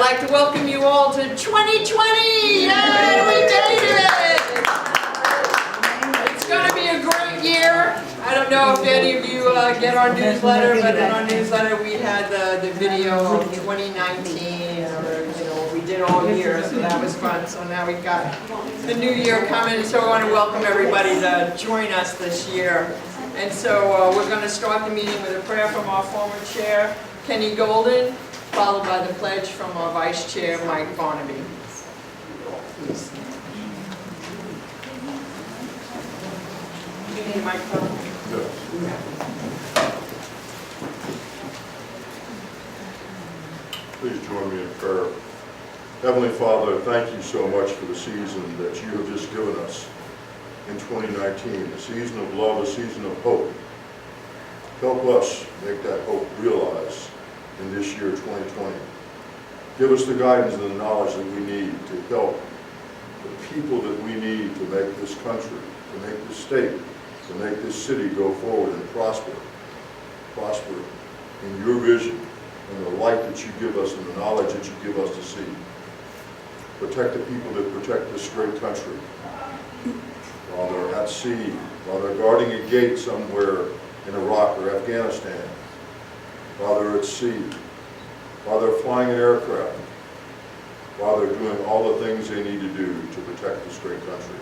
I'd like to welcome you all to 2020! Yay, we made it! It's going to be a great year. I don't know if any of you get our newsletter, but in our newsletter we had the video of 2019, or what we did all year, so that was fun. So now we've got the new year coming, so I want to welcome everybody to join us this year. And so we're going to start the meeting with a prayer from our former chair, Kenny Golden, followed by the pledge from our vice chair, Mike Barnaby. Please. Do you need a microphone? Please join me in prayer. Heavenly Father, thank you so much for the season that you have just given us in 2019, a season of love, a season of hope. Help us make that hope realize in this year 2020. Give us the guidance and the knowledge that we need to help the people that we need to make this country, to make this state, to make this city go forward and prosper in your vision and the light that you give us and the knowledge that you give us to see. Protect the people that protect this great country while they're at sea, while they're guarding a gate somewhere in Iraq or Afghanistan, while they're at sea, while they're flying an aircraft, while they're doing all the things they need to do to protect this great country.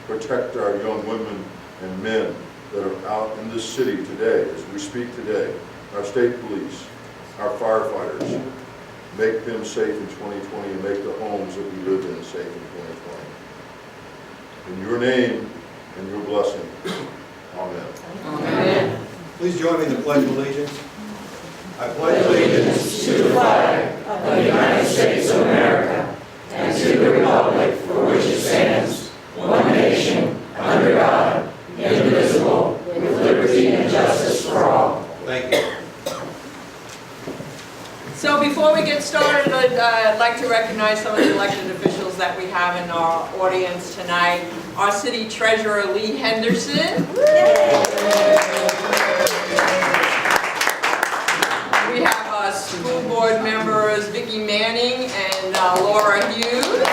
Protect our young women and men that are out in this city today, as we speak today, our state police, our firefighters. Make them safe in 2020 and make the homes that we live in safe in 2020. In your name and your blessing, amen. Amen. Please join me in the Pledge of Allegiance. I pledge allegiance to the flag of the United States of America and to the republic for which it stands, one nation, under God, indivisible, with liberty and justice for all. Thank you. So before we get started, I'd like to recognize some of the elected officials that we have in our audience tonight. Our city treasurer, Lee Henderson. We have school board members, Vicki Manning and Laura Hughes.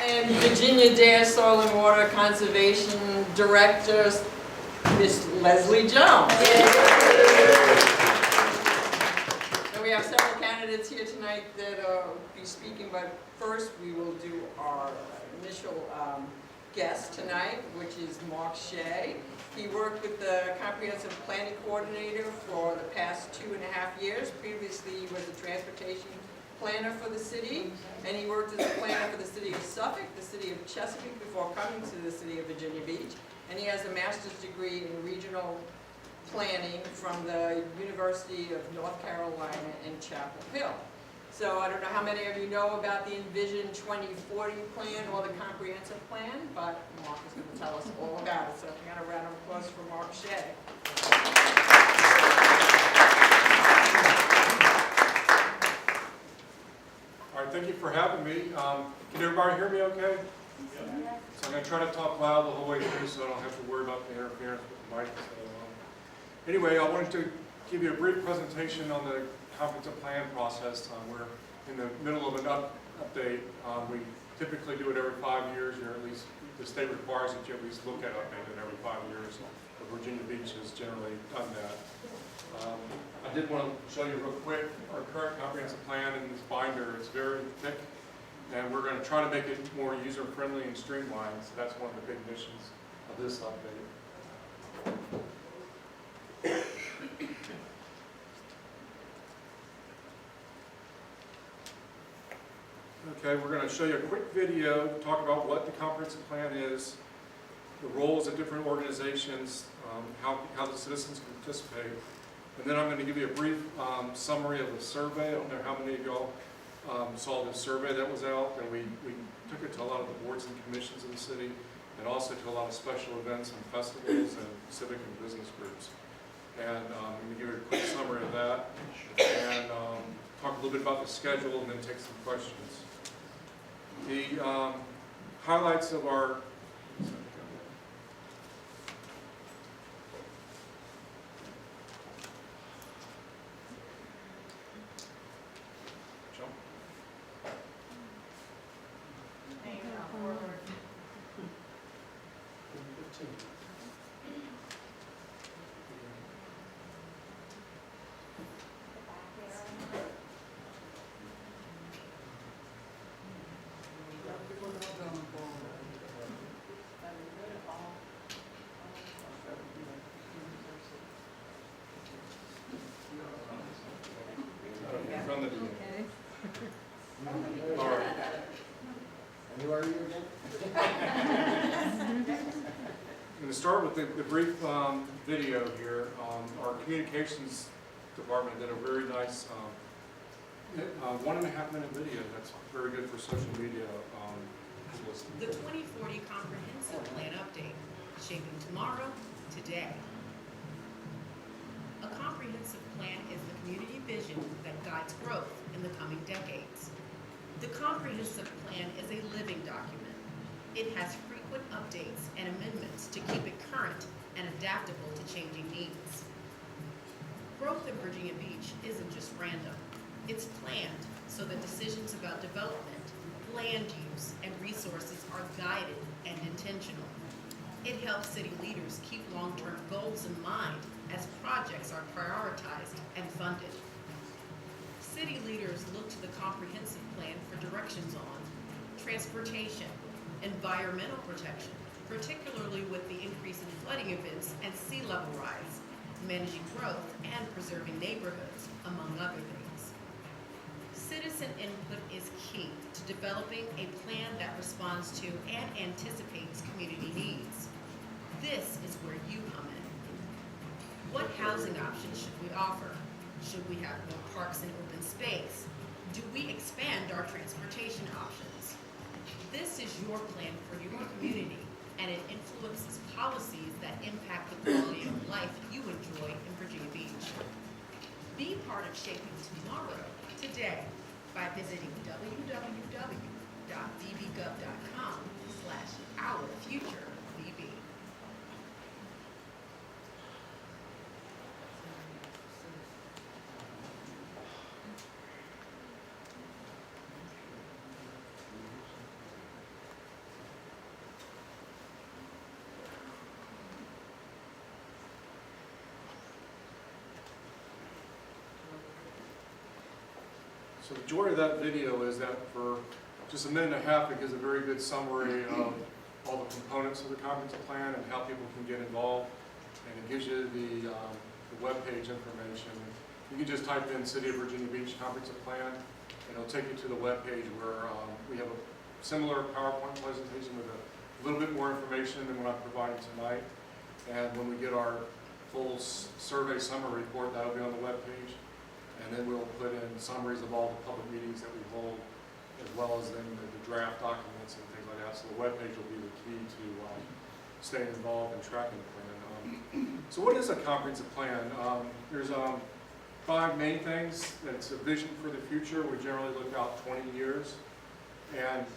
And Virginia Dare Soil and Water Conservation Director, Miss Leslie Jones. And we have several candidates here tonight that will be speaking, but first we will do our initial guest tonight, which is Mark Shea. He worked with the Comprehensive Planning Coordinator for the past 2.5 years. Previously, he was a transportation planner for the city, and he worked as a planner for the city of Suffolk, the city of Chesapeake, before coming to the city of Virginia Beach. And he has a master's degree in regional planning from the University of North Carolina in Chapel Hill. So I don't know how many of you know about the Envision 2040 plan or the comprehensive plan, but Mark is going to tell us all about it. So we got a round of applause for Mark Shea. All right, thank you for having me. Can everybody hear me okay? Yeah. So I'm going to try to talk loud the whole way through so I don't have to worry about the interference with the mic. So, anyway, I wanted to give you a brief presentation on the comprehensive plan process. We're in the middle of an update. We typically do it every 5 years, or at least the state requires that you at least look at updating every 5 years. But Virginia Beach has generally done that. I did want to show you real quick our current comprehensive plan in this binder. It's very thick, and we're going to try to make it more user-friendly and streamlined. So that's one of the big missions of this update. Okay, we're going to show you a quick video to talk about what the comprehensive plan is, the roles of different organizations, how the citizens can participate. And then I'm going to give you a brief summary of the survey. I don't know how many of y'all saw the survey that was out, and we took it to a lot of the boards and commissions in the city, and also to a lot of special events and festivals and civic and business groups. And I'm going to give you a quick summary of that, and talk a little bit about the schedule, and then take some questions. The highlights of our Who are you again? I'm going to start with the brief video here. Our communications department did a very nice 1.5 minute video. That's very good for social media. The 2040 Comprehensive Plan Update, shaping tomorrow, today. A comprehensive plan is the community vision that guides growth in the coming decades. The comprehensive plan is a living document. It has frequent updates and amendments to keep it current and adaptable to changing needs. Growth in Virginia Beach isn't just random. It's planned so that decisions about development, land use, and resources are guided and intentional. It helps city leaders keep long-term goals in mind as projects are prioritized and funded. City leaders look to the comprehensive plan for directions on transportation, environmental protection, particularly with the increase in flooding events and sea level rise, managing growth and preserving neighborhoods, among other things. Citizen input is key to developing a plan that responds to and anticipates community needs. This is where you come in. What housing options should we offer? Should we have more parks and open space? Do we expand our transportation options? This is your plan for your community, and it influences policies that impact the quality of life you enjoy in Virginia Beach. Be part of shaping tomorrow today by visiting www.vbgov.com/ourfuturevb. So the joy of that video is that for just a minute and a half, it gives a very good summary of all the components of the comprehensive plan and how people can get involved. And it gives you the webpage information. You can just type in City of Virginia Beach Comprehensive Plan, and it'll take you to the webpage where we have a similar PowerPoint presentation with a little bit more information than what I'm providing tonight. And when we get our full survey summary report, that'll be on the webpage. And then we'll put in summaries of all the public meetings that we hold, as well as then the draft documents and things like that. So the webpage will be the key to staying involved and tracking the plan. So what is a comprehensive plan? There's 5 main things. It's a vision for the future. We generally look out 20 years. And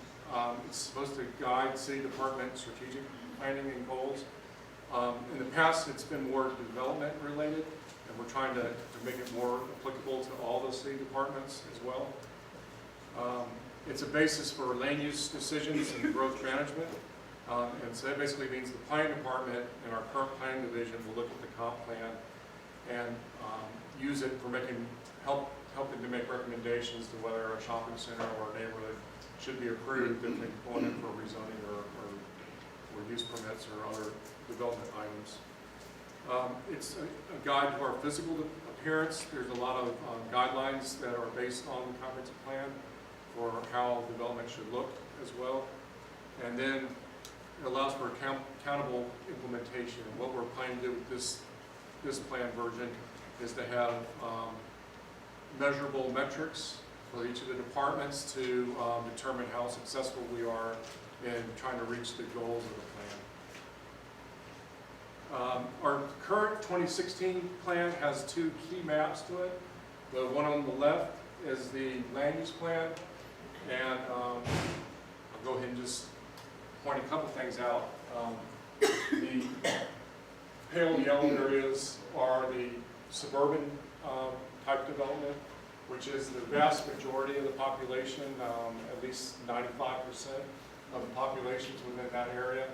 it's supposed to guide city department strategic planning and goals. In the past, it's been more development related. And we're trying to make it more applicable to all the city departments as well. It's a basis for land use decisions and growth management. And so that basically means the planning department and our current planning division will look at the comp plan and use it for helping to make recommendations to whether a shopping center or a neighborhood should be approved if they're going in for rezoning or use permits or other development items. It's a guide to our physical appearance. There's a lot of guidelines that are based on the comprehensive plan for how development should look as well. And then it allows for accountable implementation. And what we're planning to do with this plan version is to have measurable metrics for each of the departments to determine how successful we are in trying to reach the goals of the plan. Our current 2016 plan has 2 key maps to it. The one on the left is the land use plan, and I'll go ahead and just point a couple things out. The pale yellow areas are the suburban type development, which is the vast majority of the population, at least 95% of the population is within that area.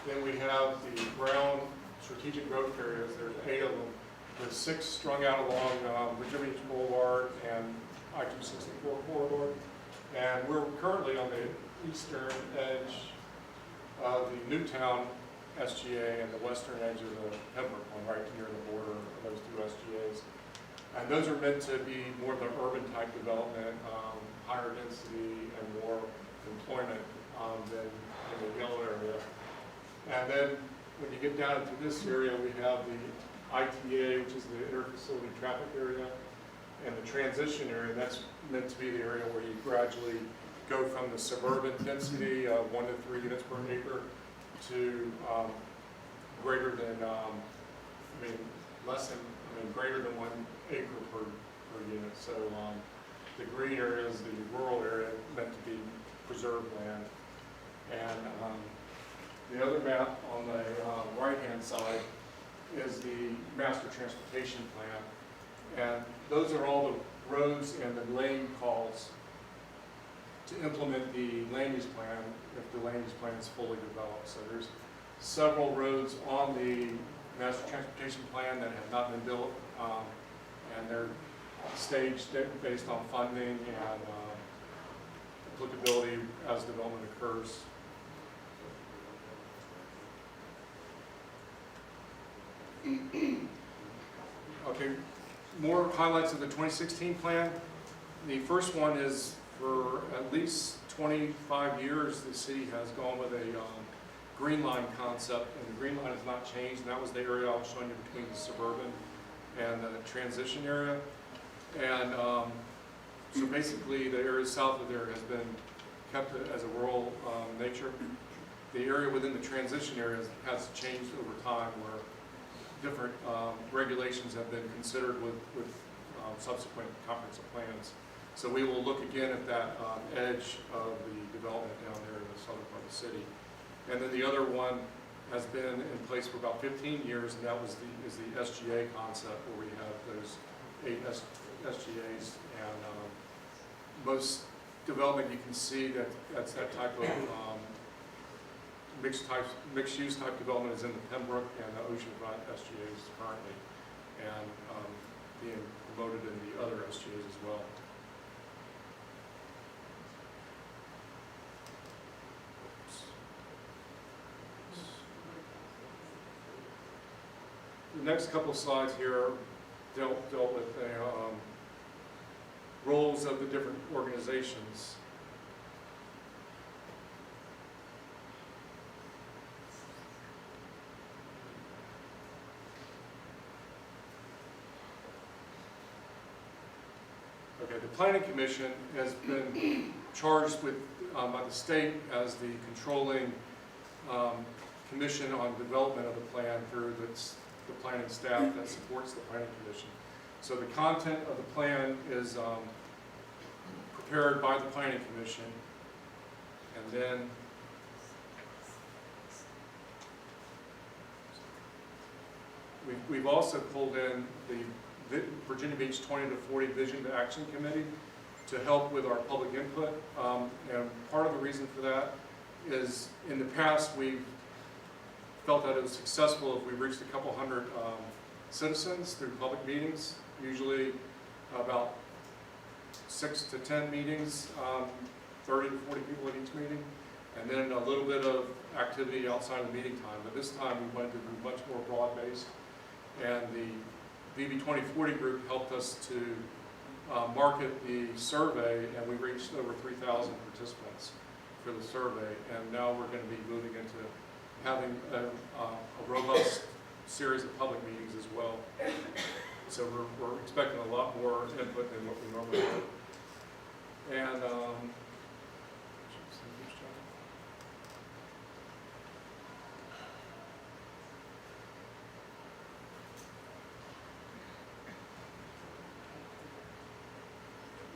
Then we have the brown strategic growth areas. There's 8 of them. There's 6 strung out along Virginia Beach Boulevard and I-264 corridor. And we're currently on the eastern edge of the Newtown SGA and the western edge of the Pembroke one, right near the border of those 2 SGAs. And those are meant to be more of the urban type development, higher density and more employment than in the yellow area. And then when you get down into this area, we have the ITA, which is the inter-facility traffic area, and the transition area. That's meant to be the area where you gradually go from the suburban density of 1 to 3 units per acre to greater than, greater than 1 acre per unit. So the green area is the rural area meant to be preserved land. And the other map on the right-hand side is the master transportation plan. And those are all the roads and the lane calls to implement the land use plan if the land use plan is fully developed. So there's several roads on the master transportation plan that have not been built, and they're staged based on funding and applicability as development occurs. Okay, more highlights of the 2016 plan. The first one is for at least 25 years the city has gone with a green line concept, and the green line has not changed, and that was the area I was showing you between the suburban and the transition area. And so basically the area south of there has been kept as a rural nature. The area within the transition area has changed over time, where different regulations have been considered with subsequent comprehensive plans. So we will look again at that edge of the development down there in the southern part of the city. And then the other one has been in place for about 15 years, and that is the SGA concept, where we have those 8 SGAs. And most development, you can see that's that type of mixed use type development is in the Pembroke and the Oceanfront SGAs currently, and being promoted in the other SGAs as well. The next couple of slides here dealt with the roles of the different organizations. Okay, the Planning Commission has been charged with by the state as the controlling commission on development of the plan through the planning staff that supports the Planning Commission. So the content of the plan is prepared by the Planning Commission, and then we've also pulled in the Virginia Beach 20 to 40 Vision to Action Committee to help with our public input. And part of the reason for that is in the past we've felt that it was successful if we reached a couple hundred citizens through public meetings, usually about 6 to 10 meetings, 30 to 40 people at each meeting, and then a little bit of activity outside of the meeting time. But this time we wanted to be much more broad-based, and the VB 2040 group helped us to market the survey, and we reached over 3,000 participants for the survey, and now we're going to be moving into having a robust series of public meetings as well. So we're expecting a lot more input than what we normally do. And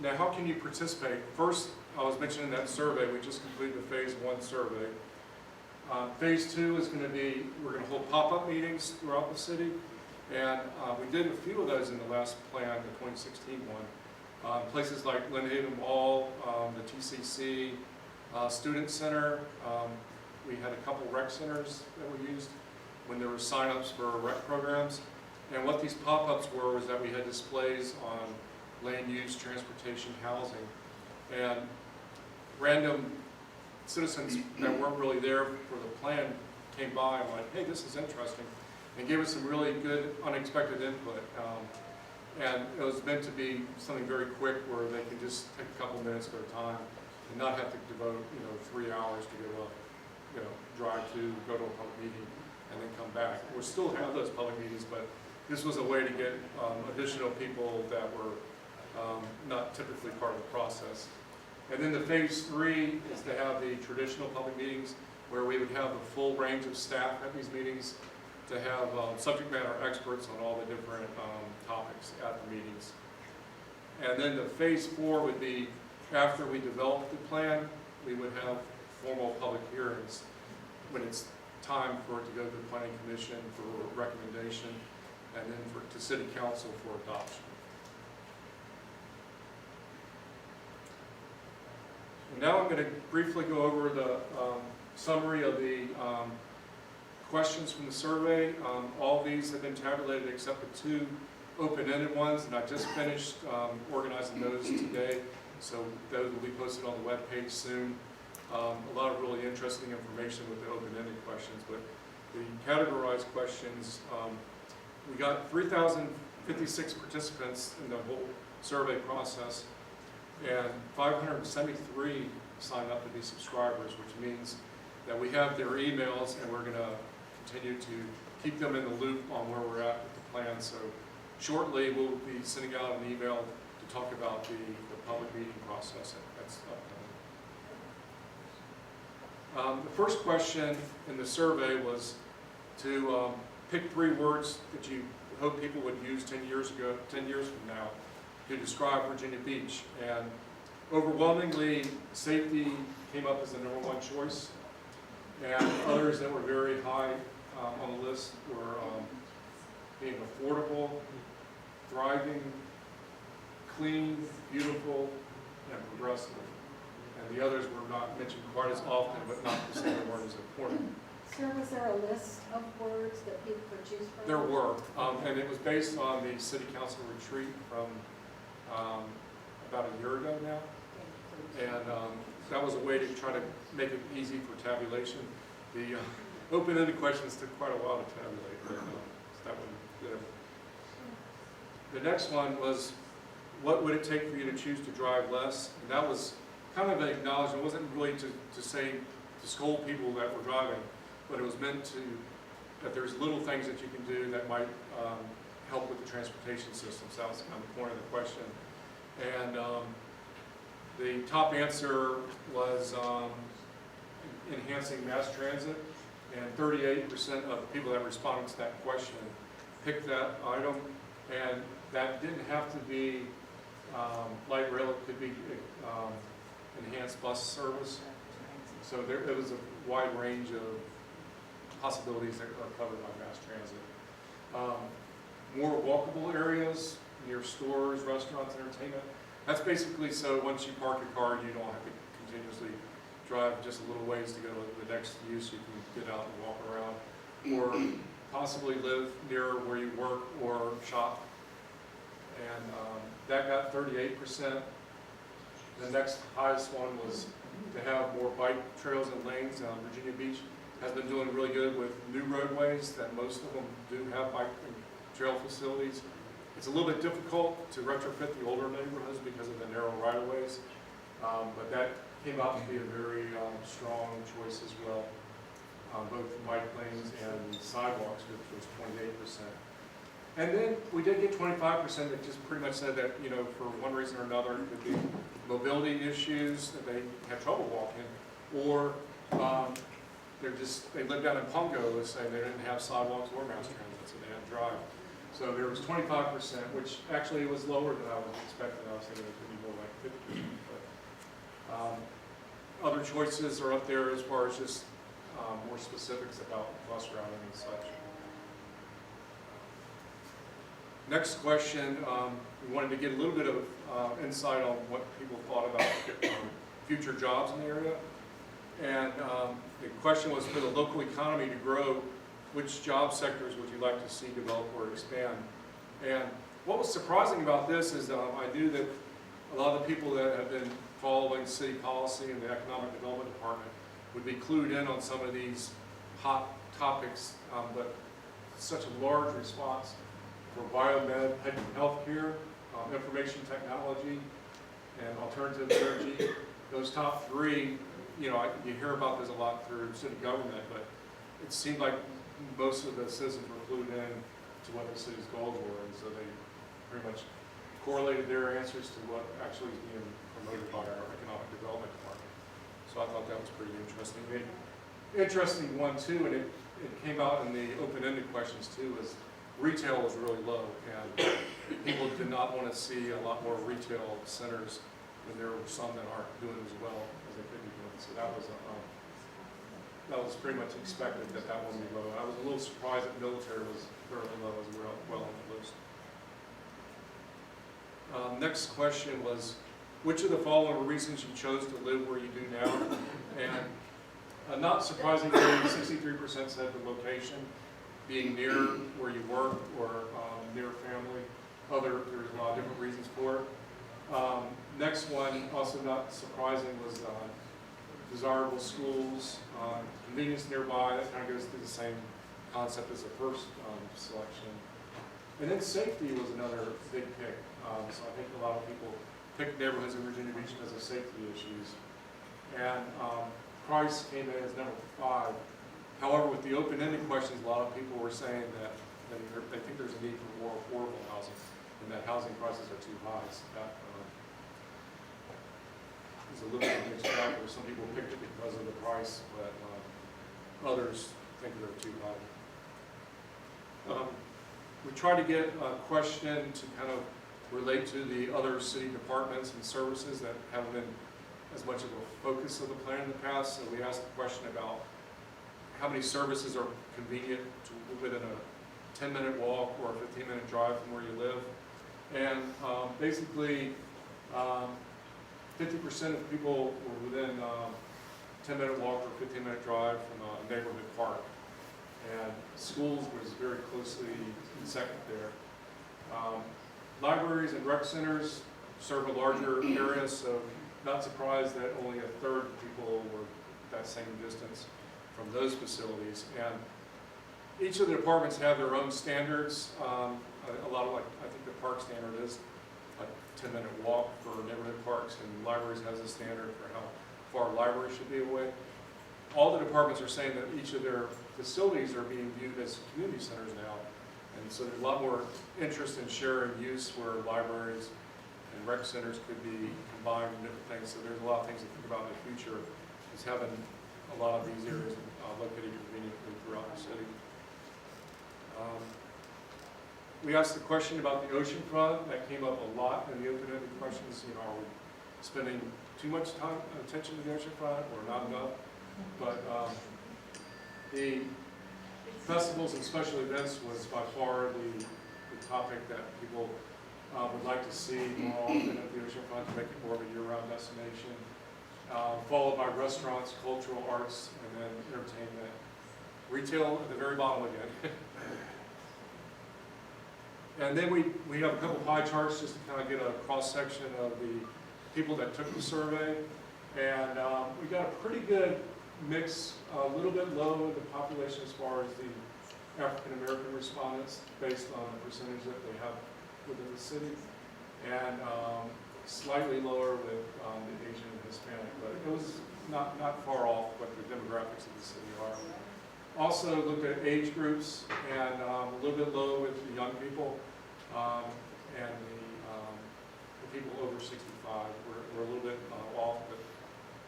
now, how can you participate? First, I was mentioning that survey. We just completed the phase 1 survey. Phase 2 is going to be, we're going to hold pop-up meetings throughout the city, and we did a few of those in the last plan, the 2016 one. Places like Lynnhaven Mall, the TCC, Student Center. We had a couple rec centers that we used when there were sign-ups for rec programs. And what these pop-ups were was that we had displays on land use, transportation, housing, and random citizens that weren't really there for the plan came by and like, hey, this is interesting, and gave us some really good, unexpected input. And it was meant to be something very quick where they could just take a couple minutes at a time and not have to devote, 3 hours to go up, drive to, go to a public meeting, and then come back. We'll still have those public meetings, but this was a way to get additional people that were not typically part of the process. And then the phase 3 is to have the traditional public meetings where we would have the full range of staff at these meetings, to have subject matter experts on all the different topics at the meetings. And then the phase 4 would be after we develop the plan, we would have formal public hearings when it's time for it to go to the Planning Commission for recommendation, and then to City Council for adoption. And now I'm going to briefly go over the summary of the questions from the survey. All these have been tabulated except the 2 open-ended ones, and I just finished organizing those today, so those will be posted on the webpage soon. A lot of really interesting information with the open-ended questions, but the categorized questions, we got 3,056 participants in the whole survey process, and 573 signed up to be subscribers, which means that we have their emails, and we're going to continue to keep them in the loop on where we're at with the plan. So shortly, we'll be sending out an email to talk about the public meeting process that's upcoming. The first question in the survey was to pick 3 words that you hope people would use 10 years from now to describe Virginia Beach. And overwhelmingly, safety came up as the #1 choice. And others that were very high on the list were being affordable, thriving, clean, beautiful, and progressive. And the others were not mentioned quite as often, but not to say they weren't as important. Sir, was there a list of words that people could choose from? There were, and it was based on the City Council retreat from about a year ago now. And that was a way to try to make it easy for tabulation. The open-ended questions took quite a while to tabulate, but that one did it. The next one was, what would it take for you to choose to drive less? And that was kind of an acknowledgement. It wasn't really to say, to scold people that were driving, but it was meant to, that there's little things that you can do that might help with the transportation system. So that was kind of the point of the question. And the top answer was enhancing mass transit, and 38% of the people that responded to that question picked that item, and that didn't have to be light rail, it could be enhanced bus service. So there was a wide range of possibilities that are covered by mass transit. More walkable areas near stores, restaurants, entertainment. That's basically so once you park your car, you don't have to continuously drive just a little ways to go to the next use. You can get out and walk around, or possibly live near where you work or shop. And that got 38%. The next highest one was to have more bike trails and lanes. Virginia Beach has been doing really good with new roadways that most of them do have bike and trail facilities. It's a little bit difficult to retrofit the older neighborhoods because of the narrow right-of-ways, but that came out to be a very strong choice as well. Both bike lanes and sidewalks, which was 28%. And then we did get 25% that just pretty much said that, for one reason or another, it could be mobility issues, that they have trouble walking, or they lived down in Pungo, let's say, they didn't have sidewalks or mass transit, so they had to drive. So there was 25%, which actually was lower than I was expecting. I was thinking it could be more like 50%. But other choices are up there as far as just more specifics about bus routing and such. Next question, we wanted to get a little bit of insight on what people thought about future jobs in the area. And the question was, for the local economy to grow, which job sectors would you like to see develop or expand? And what was surprising about this is I knew that a lot of the people that have been following city policy and the Economic Development Department would be clued in on some of these hot topics, but such a large response for biomed, healthcare, information technology, and alternative energy. those top three, you know, you hear about this a lot through city government, but it seemed like most of the citizens were clued in to what the city's goals were, and so they pretty much correlated their answers to what actually is being promoted by our economic development department. So I thought that was pretty interesting. An interesting one too, and it came out in the open-ended questions too, is retail was really low, and people did not want to see a lot more retail centers when there were some that aren't doing as well as they could be doing. So that was pretty much expected that that one would be low. I was a little surprised that military was fairly low as well on the list. Next question was, which of the following were reasons you chose to live where you do now? And not surprisingly, 63% said the location, being near where you work or near family. There's a lot of different reasons for it. Next one, also not surprising, was desirable schools, convenience nearby. That kind of goes through the same concept as the first selection. And then safety was another big pick. So I think a lot of people picked neighborhoods in Virginia Beach because of safety issues. And price came in as number 5. However, with the open-ended questions, a lot of people were saying that they think there's a need for more affordable housing and that housing prices are too high. So that is a little bit of a mixed bag where some people picked it because of the price, but others think they're too high. We tried to get a question to kind of relate to the other city departments and services that haven't been as much of a focus of the plan in the past. So we asked the question about how many services are convenient to within a 10-minute walk or a 15-minute drive from where you live. And basically, 50% of people were within 10-minute walk or 15-minute drive from a neighborhood park. And schools was very closely in second there. Libraries and rec centers serve a larger area, so not surprised that only a third of people were that same distance from those facilities. And each of the departments have their own standards. A lot of, like, I think the park standard is a 10-minute walk for neighborhood parks, and libraries has a standard for how far libraries should be away. All the departments are saying that each of their facilities are being viewed as community centers now. And so there's a lot more interest in sharing use where libraries and rec centers could be combined in different things. So there's a lot of things to think about in the future, is having a lot of these areas located conveniently throughout the city. We asked the question about the oceanfront. That came up a lot in the open-ended questions. You know, are we spending too much time and attention to the oceanfront or not enough? But the festivals and special events was by far the topic that people would like to see more often at the oceanfront to make it more of a year-round destination. Followed by restaurants, cultural arts, and then entertainment. Retail at the very bottom again. And then we have a couple pie charts just to kind of get a cross-section of the people that took the survey. And we got a pretty good mix, a little bit low in the population as far as the African-American respondents based on the percentage that they have within the city. And slightly lower with the Asian and Hispanic, but it was not far off what the demographics of the city are. Also looked at age groups, and a little bit low with the young people, and the people over 65. We're a little bit off, but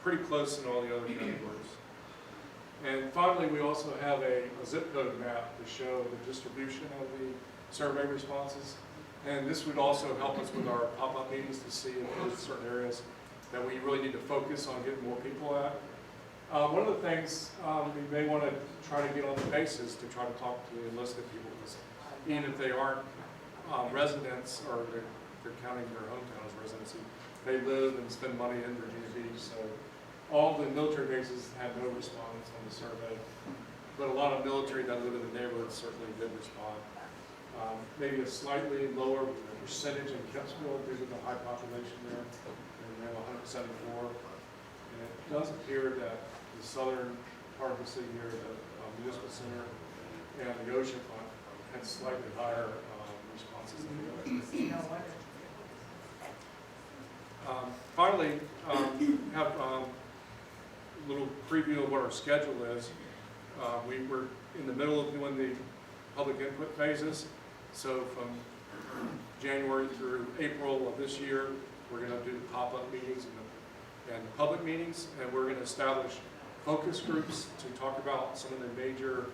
pretty close in all the other categories. And finally, we also have a zip code map to show the distribution of the survey responses. And this would also help us with our pop-up meetings to see if there's certain areas that we really need to focus on getting more people at. One of the things we may want to try to get on the base is to try to talk to the enlisted people, because even if they aren't residents or they're counting their hometown as residency, they live and spend money in Virginia Beach. So all the military bases had no respondents on the survey, but a lot of military that live in the neighborhood certainly did respond. Maybe a slightly lower percentage in Kempsville due to the high population there, and we have 174. And it does appear that the southern part of the city here, the municipal center and the oceanfront, had slightly higher responses than the other. Finally, have a little preview of what our schedule is. We were in the middle of doing the public input phases, so from January through April of this year, we're going to do the pop-up meetings and the public meetings, and we're going to establish focus groups to talk about some of the major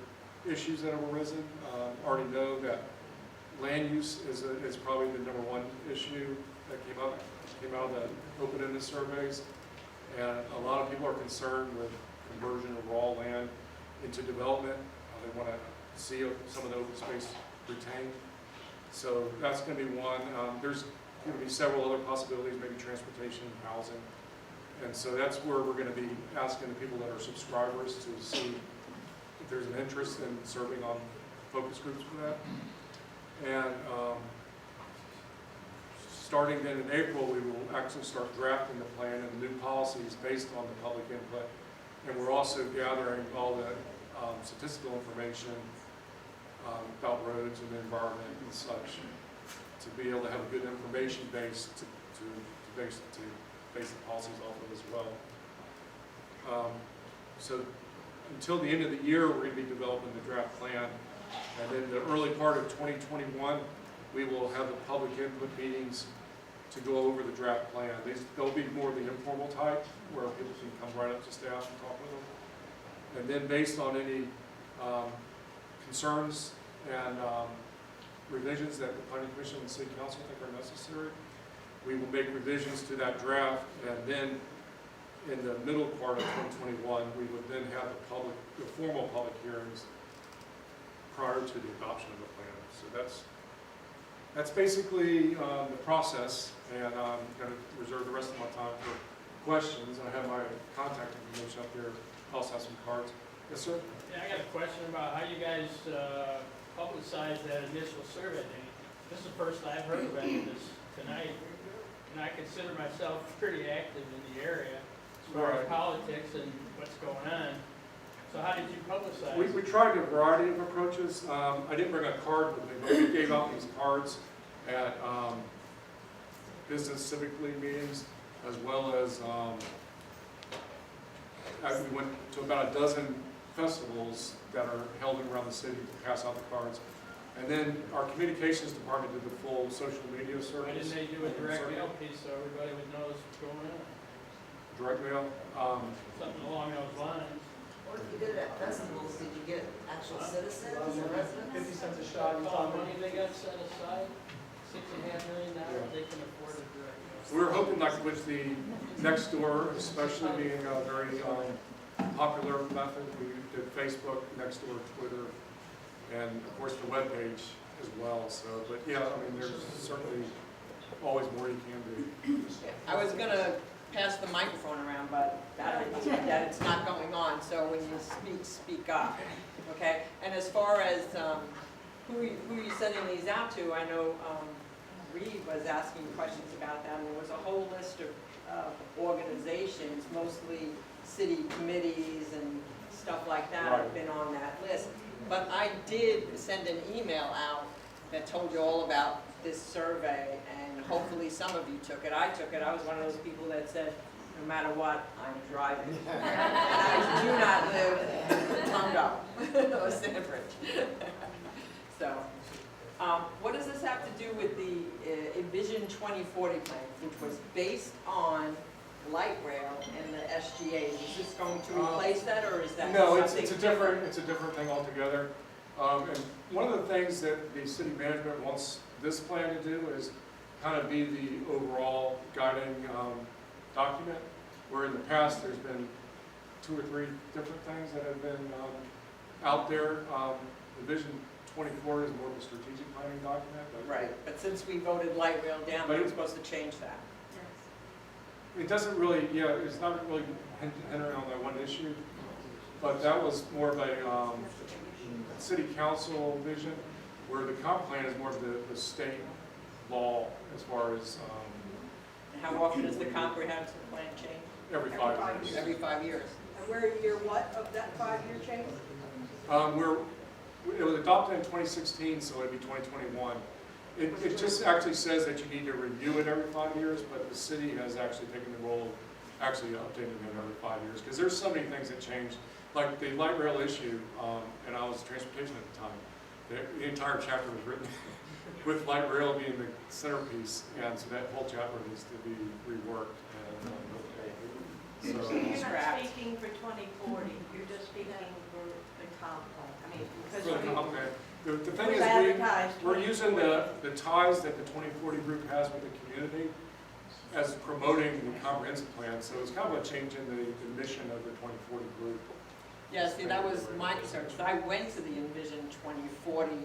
issues that have arisen. Already know that land use is probably the number one issue that came out of the open-ended surveys, and a lot of people are concerned with conversion of raw land into development. They want to see some of the open space retained. So that's going to be one. There's going to be several other possibilities, maybe transportation, housing. And so that's where we're going to be asking the people that are subscribers to see if there's an interest in serving on focus groups for that. And starting then in April, we will actually start drafting the plan and the new policies based on the public input. And we're also gathering all the statistical information about roads and the environment and such to be able to have a good information base to base the policies off of as well. So until the end of the year, we're going to be developing the draft plan. And then the early part of 2021, we will have the public input meetings to go over the draft plan. They'll be more the informal type, where people can come right up to staff and talk with them. And then based on any concerns and revisions that the Planning Commission and City Council think are necessary, we will make revisions to that draft, and then in the middle part of 2021, we would then have the formal public hearings prior to the adoption of the plan. So that's basically the process, and I'm going to reserve the rest of my time for questions. I have my contact information up here. I also have some cards. Yes, sir? Yeah, I got a question about how you guys publicize that initial survey. This is the first I've heard of any of this tonight, and I consider myself pretty active in the area as far as politics and what's going on. So how did you publicize? We tried a variety of approaches. I didn't bring a card with me, but we gave out these cards at business civic league meetings, as well as we went to about a dozen festivals that are held around the city to pass out the cards. And then our communications department did the full social media service. Why didn't they do a direct mail piece so everybody would know what's going on? Direct mail. Something along those lines. What if you did it at festivals? Did you get actual citizens and residents? 50 cents a shot. That's all the money they got set aside, $6.5 million, they can afford a direct mail. So we were hoping, like with the next door, especially being a very popular method, we did Facebook, next door, Twitter, and of course the webpage as well. So, but yeah, I mean, there's certainly always more you can do. I was going to pass the microphone around, but that it's not going on, so when you speak up, okay? And as far as who you sending these out to, I know Reed was asking questions about that, and there was a whole list of organizations, mostly city committees and stuff like that have been on that list. But I did send an email out that told you all about this survey, and hopefully some of you took it. I took it. I was one of those people that said, no matter what, I'm driving. And I do not live in Tondo or Sanford. So, what does this have to do with the Envision 2040 plan, which was based on light rail and the SGAs? Is this going to replace that, or is that No, something it's a different thing altogether. And one of the things that the city management wants this plan to do is kind of be the overall guiding document, where in the past there's been 2 or 3 different things that have been out there. The Vision 24 is more of a strategic planning document. Right, but since we voted light rail down, But we're supposed to change that. It doesn't really, it's not really hindering on that one issue, but that was more of a city council vision, where the comp plan is more of the state law as far as And how often does the comprehensive plan change? every 5 years. Every 5 years. And we're in year what of that 5-year change? It was adopted in 2016, so it'd be 2021. It just actually says that you need to review it every 5 years, but the city has actually taken the role of actually updating it every 5 years, because there's so many things that change. Like the light rail issue, and I was transportation at the time, the entire chapter was written with light rail being the centerpiece, and so that whole chapter needs to be reworked. And, So so, you're not Scrapped. speaking for 2040, you're just speaking for the comp plan, I mean, because really, we- okay. The it thing was is, advertised we're using 2040. the ties that the 2040 group has with the community as promoting the comprehensive plan, so it's kind of a change in the mission of the 2040 group. Yeah, see, that was my concern, because I went to the Envision 2040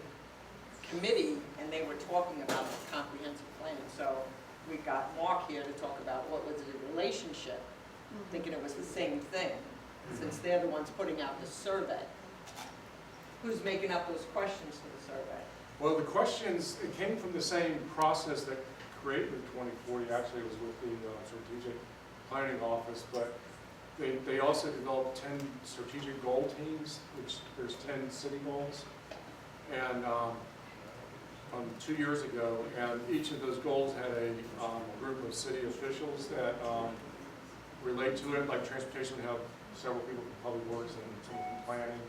committee, and they were talking about the comprehensive plan, so we got Mark here to talk about what was the relationship, thinking it was the same thing, since they're the ones putting out the survey. Who's making up those questions for the survey? Well, the questions, it came from the same process that created the 2040, actually it was with the strategic planning office, but they also developed 10 strategic goal teams, which there's 10 city goals, and 2 years ago, and each of those goals had a group of city officials that relate to it, like transportation would have several people from public works and some from planning,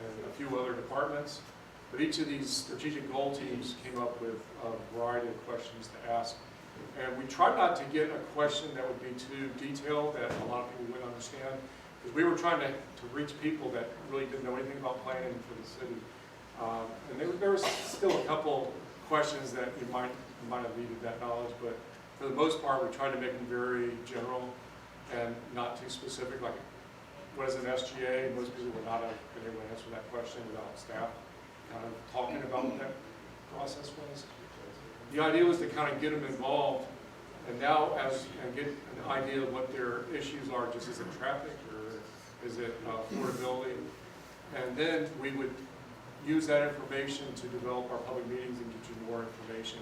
and a few other departments. But each of these strategic goal teams came up with a variety of questions to ask. And we tried not to get a question that would be too detailed that a lot of people wouldn't understand, because we were trying to reach people that really didn't know anything about planning for the city. And there was still a couple questions that you might have needed that knowledge, but for the most part, we tried to make them very general and not too specific, like what is an SGA? Most people would not have been able to answer that question without staff kind of talking about what that process was. The idea was to kind of get them involved, and now and get an idea of what their issues are. Just is it traffic, or is it affordability? And then we would use that information to develop our public meetings and get you more information,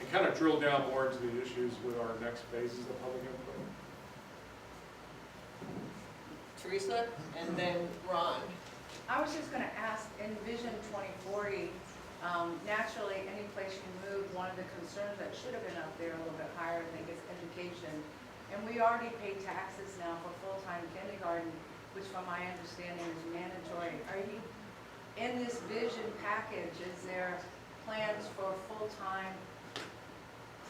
and kind of drill down more into the issues with our next phases of public input. Teresa, and then Ron. I was just gonna ask, in Vision 2040, naturally, any place you move, one of the concerns that should have been up there a little bit higher, I think, is education. And we already pay taxes now for full-time kindergarten, which from my understanding is mandatory. Are you, in this vision package, is there plans for full-time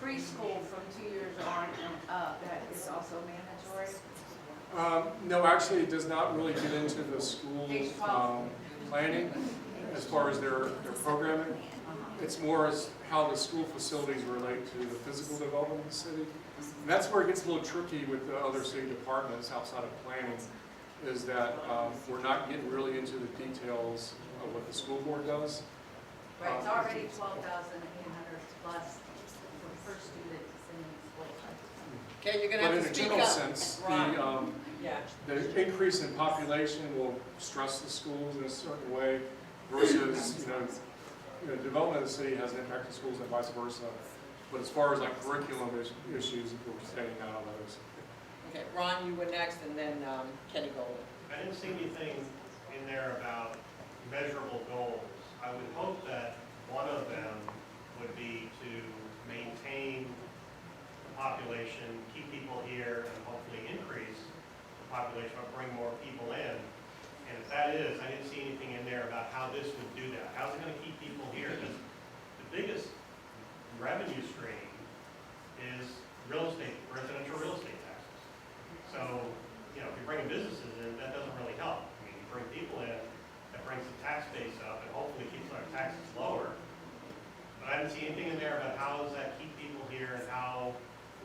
preschool from 2 years on and up that is also mandatory? No, actually, it does not really get into the school planning as far as their programming. It's more as how the school facilities relate to the physical development of the city. And that's where it gets a little tricky with the other city departments outside of planning, is that we're not getting really into the details of what the school board does. Right, it's already 12,800 plus per student in school. Okay, you're gonna But have in to a speak general up. sense, Ron. Yeah. the increase in population will stress the schools in a certain way versus, development of the city has an impact on schools and vice versa. But as far as like curriculum issues, we're staying out of those. Okay, Ron, you were next, and then Kenny Golden. I didn't see anything in there about measurable goals. I would hope that one of them would be to maintain the population, keep people here, and hopefully increase the population, or bring more people in. And if that is, I didn't see anything in there about how this would do that. How's it going to keep people here? Because the biggest revenue stream is residential real estate taxes. So, if you're bringing businesses in, that doesn't really help. I mean, you bring people in, that brings the tax base up and hopefully keeps our taxes lower. But I didn't see anything in there about how does that keep people here and how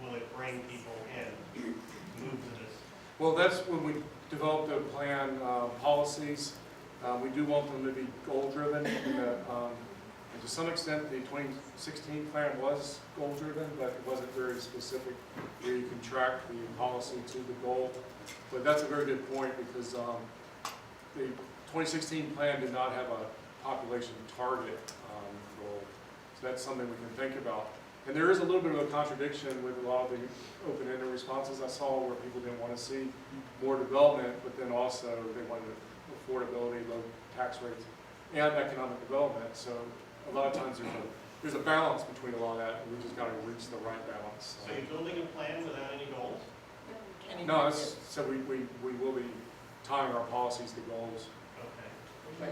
will it bring people in, move to this. Well, that's when we develop the plan policies. We do want them to be goal-driven. And to some extent, the 2016 plan was goal-driven, but it wasn't very specific where you can track the policy to the goal. But that's a very good point, because the 2016 plan did not have a population target goal. So that's something we can think about. And there is a little bit of a contradiction with a lot of the open-ended responses I saw, where people didn't want to see more development, but then also they wanted affordability, low tax rates, and economic development. So a lot of times there's a there's a balance between a lot of that, and we just gotta reach the right balance. So you're building a plan without any goals? Kenny, No, it's, so we will be tying our policies to goals. Okay.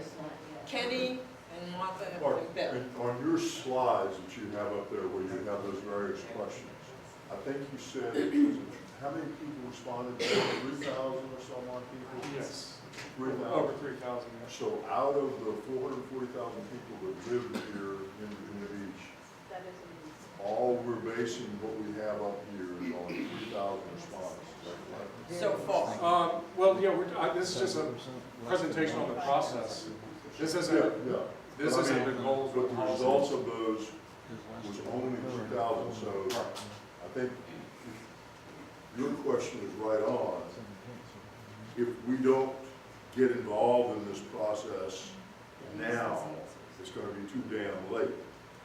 Kenny and Martha Mark, and Bill. and on your slides that you have up there where you have those various questions, I think you said, how many people responded? 3,000 or so on people? Yes. 3,000? Over 3,000, yes. So out of the 440,000 people that live here in the beach, That is all we're basing what we have up here is on 3,000 responses. Is that correct? So far. Well, yeah, this is just a presentation on the process. This isn't, Yeah. this But I isn't mean, the goals But or the policies. results of those was only 3,000, so I think your question is right on. If we don't get involved in this process now, it's gonna be too damn late.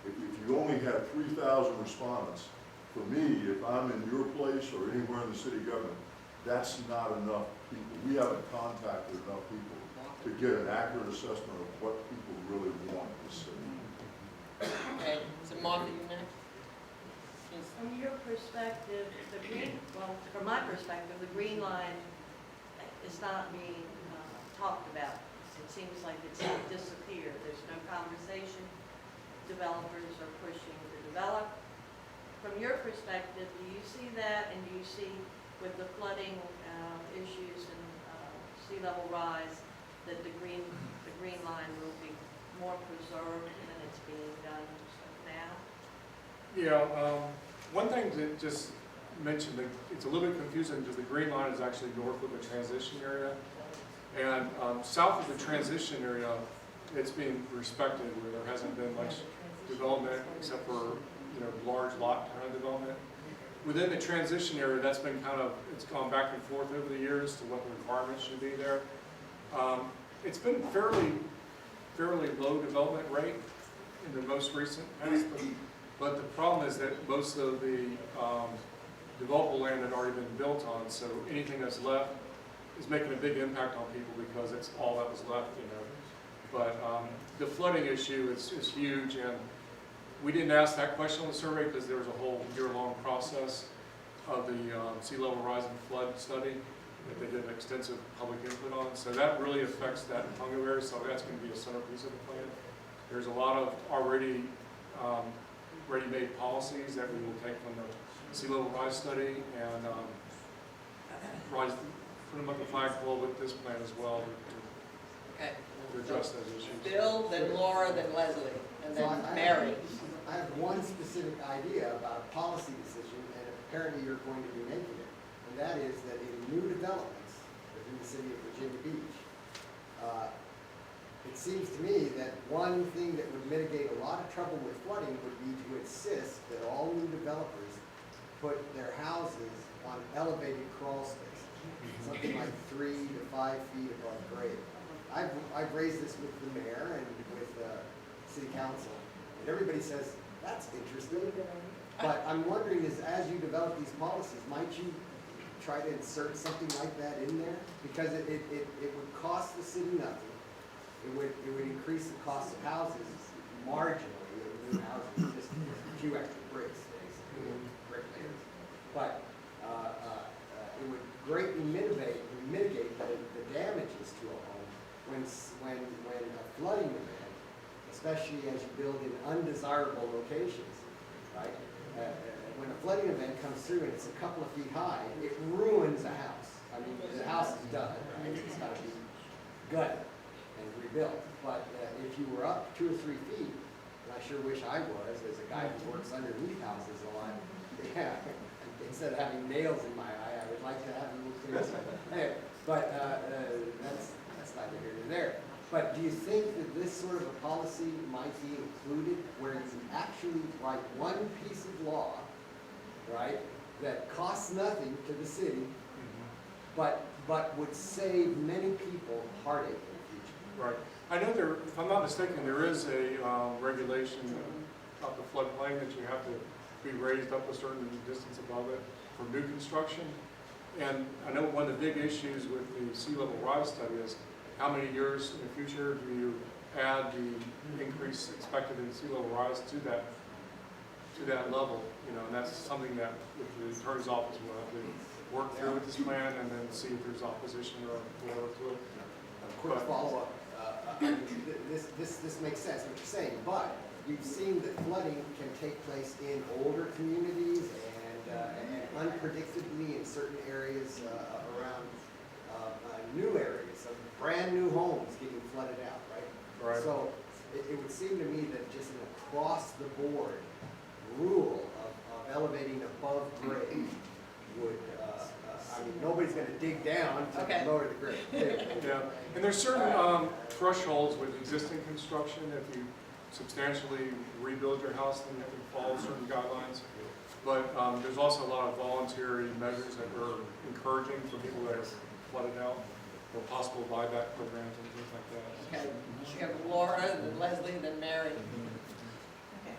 If you only have 3,000 respondents, for me, if I'm in your place or anywhere in the city government, that's not enough people. We haven't contacted enough people to get an accurate assessment of what people really want in the city. Okay, so Martha, you next? Please. From your perspective, from my perspective, the green line is not being talked about. It seems like it's disappeared. There's no conversation. Developers are pushing to develop. From your perspective, do you see that, and do you see with the flooding issues and sea level rise that the green line will be more preserved than it's being done now? Yeah, one thing to just mention, that it's a little bit confusing because the green line is actually north of the transition area. And south of the transition area, it's being respected where there hasn't been much development except for, large lot kind of development. Within the transition area, that's been it's gone back and forth over the years to what the requirements should be there. It's been fairly low development rate in the most recent past, but the problem is that most of the developable land had already been built on, so anything that's left is making a big impact on people because it's all that was left, But the flooding issue is huge, and we didn't ask that question on the survey because there was a whole year-long process of the sea level rise and flood study that they did extensive public input on. So that really affects that Pungo area, so that's going to be a centerpiece of the plan. There's a lot of already ready-made policies that we will take from the sea level rise study and put them up the flagpole with this plan as well Okay. to address those issues. Bill, then Laura, then Leslie, and So then Mary. I have one specific idea about a policy decision, and apparently you're going to be making it. And that is that in new developments within the city of Virginia Beach, it seems to me that one thing that would mitigate a lot of trouble with flooding would be to insist that all new developers put their houses on elevated crawl spaces, something like 3 to 5 feet above grade. I've raised this with the mayor and with city council, and everybody says, that's interesting. But I'm wondering is, as you develop these policies, might you try to insert something like that in there? Because it would cost the city nothing. It would increase the cost of houses marginally, new houses, just a few extra bricks, basically, bricklayers. But it would greatly mitigate the damages to a home when a flooding event, especially as you build in undesirable locations, right? When a flooding event comes through and it's a couple of feet high, it ruins a house. I mean, the house is done, right? It's got to be gutted and rebuilt. But if you were up 2 or 3 feet, and I sure wish I was, as a guy who works underneath houses a lot, yeah, instead of having nails in my eye, I would like to have a little clear. Anyway, but that's neither here nor there. But do you think that this sort of a policy might be included where you actually write one piece of law, right, that costs nothing to the city, but would save many people heartache in the future? Right. I know there, if I'm not mistaken, there is a regulation of the floodplain that you have to be raised up a certain distance above it for new construction. And I know one of the big issues with the sea level rise study is how many years in the future do you add the increase expected in sea level rise to that level, you know, and that's something that with the attorney's office will have to work through with this plan and then see if there's opposition or whatever to it. Quick follow-up. This makes sense what you're saying, but you've seen that flooding can take place in older communities and unpredictably in certain areas around new areas, of brand new homes getting flooded out, right? Right. So it would seem to me that just an across-the-board rule of elevating above grade would, I mean, nobody's going to dig down to lower the grade. Yeah, and there's certain thresholds with existing construction. If you substantially rebuild your house, then you have to follow certain guidelines. But there's also a lot of voluntary measures that we're encouraging for people that are flooded out, or possible buyback programs and things like that. Okay, we have Laura, then Leslie, then Mary. Okay.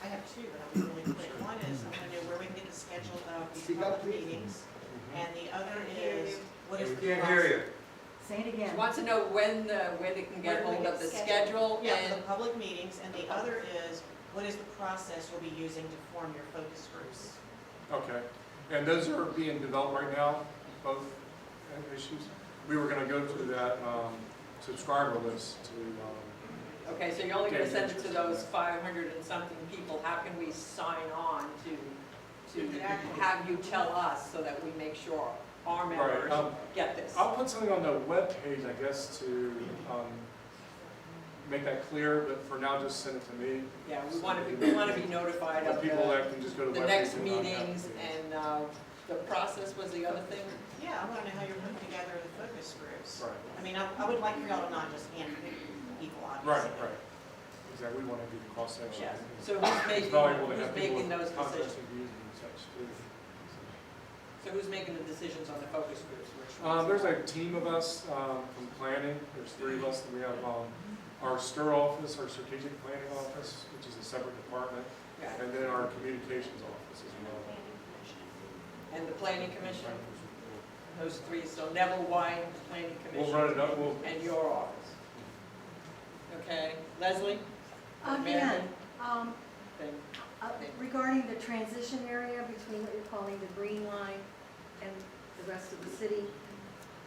I have two, but I'll be really quick. One is I want to know where we can get the schedule of these Speak up, public please. meetings. And the other is, what is We the can't hear you. Say it She again. wants to know when they can get Where do we hold get of the the schedule Yeah, and for the public meetings, and the other is, what is the process you'll be using to form your focus groups? Okay, and those are being developed right now, both issues. We were going to go through that subscriber list to. okay, so you're only going to send it to those 500 and something people. How can we sign on to have you tell us so that we make sure our members get this? I'll put something on the web page, I guess, to make that clear. But for now, just send it to me. Yeah, we want to be notified of people that can just go to the web next page and not have meetings to. and the process was the other thing. Yeah, I want to know how you're putting together the focus groups. Right. I mean, I would like for y'all to not just handpick people, Right, obviously. right. Exactly. We want to do the cross section. Yes. So who's making those decisions? So who's making the decisions on the focus groups? There's a team of us from planning. There's 3 of us. We have our STIR office, our strategic planning office, which is a separate department, and then our communications office as well. And the planning commission? Those 3, so Neville White, planning commission. We'll run it up. And your office. Okay, Leslie? Again, Thing. regarding the transition area between what you're calling the green line and the rest of the city,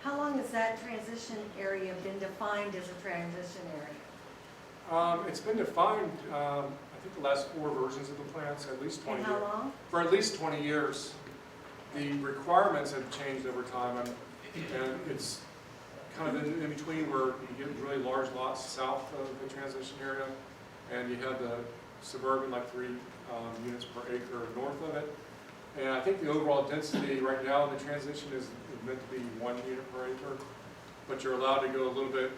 how long has that transition area been defined as a transition area? It's been defined, I think the last 4 versions of the plan, so at least 20 And years. how long? For at least 20 years. The requirements have changed over time, and it's kind of in between where you get really large lots south of the transition area, and you have the suburban, like 3 units per acre north of it. And I think the overall density right now in the transition is meant to be 1 unit per acre, but you're allowed to go a little bit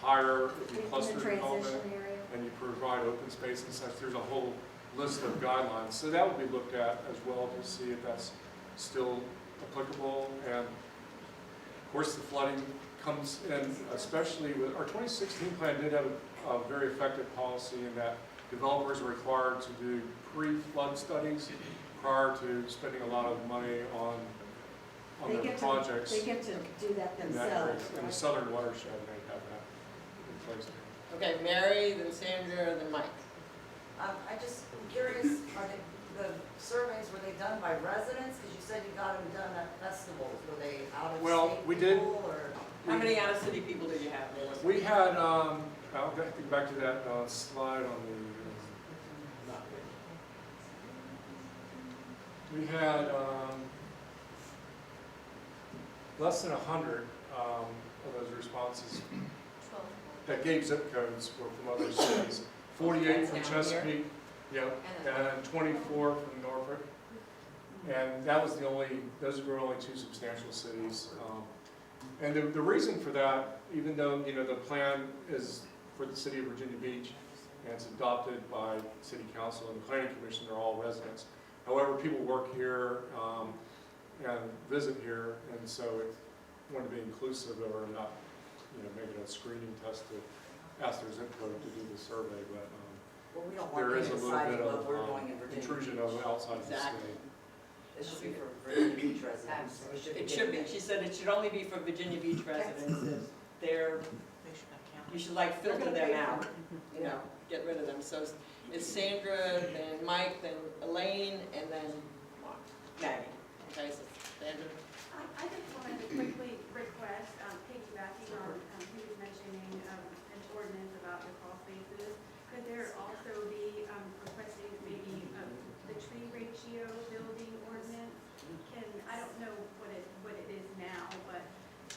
higher if you cluster In the development transition area? and you provide open space and such. There's a whole list of guidelines. So that will be looked at as well to see if that's still applicable. And of course the flooding comes in, especially with our 2016 plan did have a very effective policy in that developers are required to do pre-flood studies prior to spending a lot of money on their projects. They get to do that in that area. themselves, In the right? southern watershed, they have that in place. Okay, Mary, then Sandra, then Mike. I just am curious, are the surveys, were they done by residents? Because you said you got them done at festivals. Were they out of Well, state we did. people, or? How many out-of-city people did you have there? We had, I'll get back to that slide on the, we had less than 100 of those responses that gave zip codes were from other cities. 48 from Chesapeake, and 24 from Norfolk. And that was those were only 2 substantial cities. And the reason for that, even though the plan is for the city of Virginia Beach and it's adopted by City Council and the Planning Commission, they're all residents. However, people work here and visit here, and so it wanted to be inclusive or not, maybe a screening test to ask their zip code to do the survey. But Well, we don't want there them is a little deciding bit what of we're doing in Virginia intrusion Beach. of outside the Exactly. city. It should be for Virginia Beach residents. We should be It should be. getting She said it should only be for Virginia Beach residents. they're, They should have counted. you should like filter them out, you know, get rid of them. So it's Sandra, then Mike, then Elaine, and then Maggie. Okay, so Sandra? I just wanted to quickly request, piggybacking on, he was mentioning an ordinance about the crawl spaces. Could there also be requesting maybe the tree ratio building ordinance? I don't know what it is now, but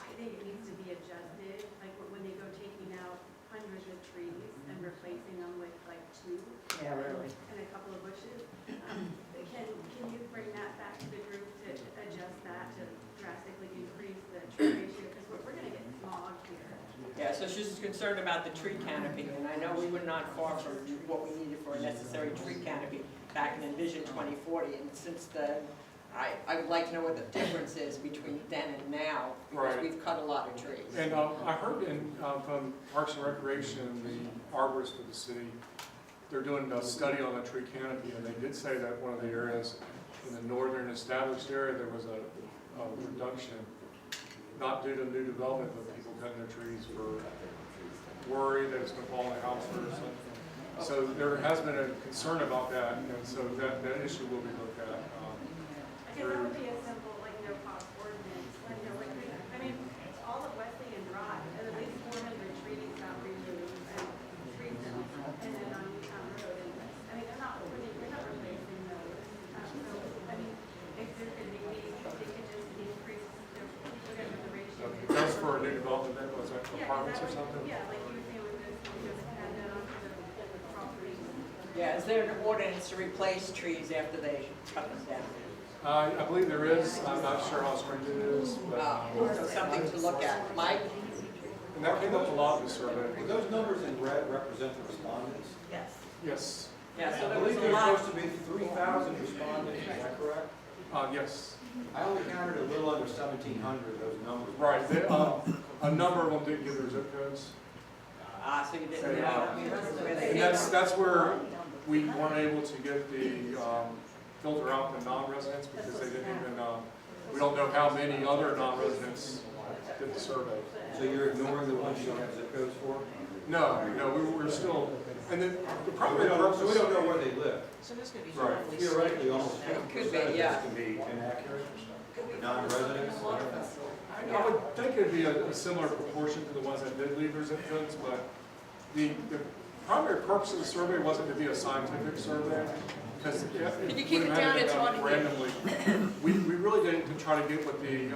I think it needs to be adjusted, like when they go taking out hundreds of trees and replacing them with like 2. Yeah, really. And a couple of bushes. Can you bring that back to the group to adjust that to drastically increase the tree ratio? Because we're gonna get smog here. Yeah, so she's concerned about the tree canopy, and I know we were not far from what we needed for a necessary tree canopy back in Envision 2040, and since then, I would like to know what the difference is between then and now, because Right. we've cut a lot of trees. And I heard from Parks and Recreation, the arborist for the city, they're doing a study on the tree canopy, and they did say that one of the areas in the northern established area, there was a reduction, not due to new development, but people cutting their trees for worry that it's going to fall on the house or something. So there has been a concern about that, and so that issue will be looked at. I guess that would be a simple, like, no cost ordinance, like, I mean, it's all at Wesleyan Drive, at least 400 trees got removed, and trees and then on Newtown Road, and, I mean, we're not replacing those. So, I mean, if there could be, they could just increase whatever the ratio is. That's for a new development, that was that Yeah, apartments or that would- something? Yeah, like you were saying with this, just add that onto the property. Yeah, is there an ordinance to replace trees after they cut them down? I believe there is. I'm not sure how strict it is, but, So something to look at. Mike? and that came up a lot in the survey. Would those numbers in red represent the respondents? Yes. Yes, Yeah, so I there was believe a there's lot. supposed to be 3,000 respondents, is that correct? yes. I only counted a little under 1,700 of those numbers. Right, a number of them didn't give their zip codes. So you didn't know. Where they And came that's where we weren't able to get the, filter out the non-residents because they didn't even, we don't know how many other non-residents did the survey. So you're ignoring the ones you don't have zip codes for? No, we're still, and then the So primary purpose. we don't know where they live. So there's gonna be Right. roughly Theoretically, almost It 50% could be, of yeah. this can be inaccurate, non-residents. I would think it'd be a similar proportion to the ones that did leave their zip codes, but the primary purpose of the survey wasn't to be a scientific survey, because Can you keep it down? It's hard to hear. randomly. We really did it to try to get what the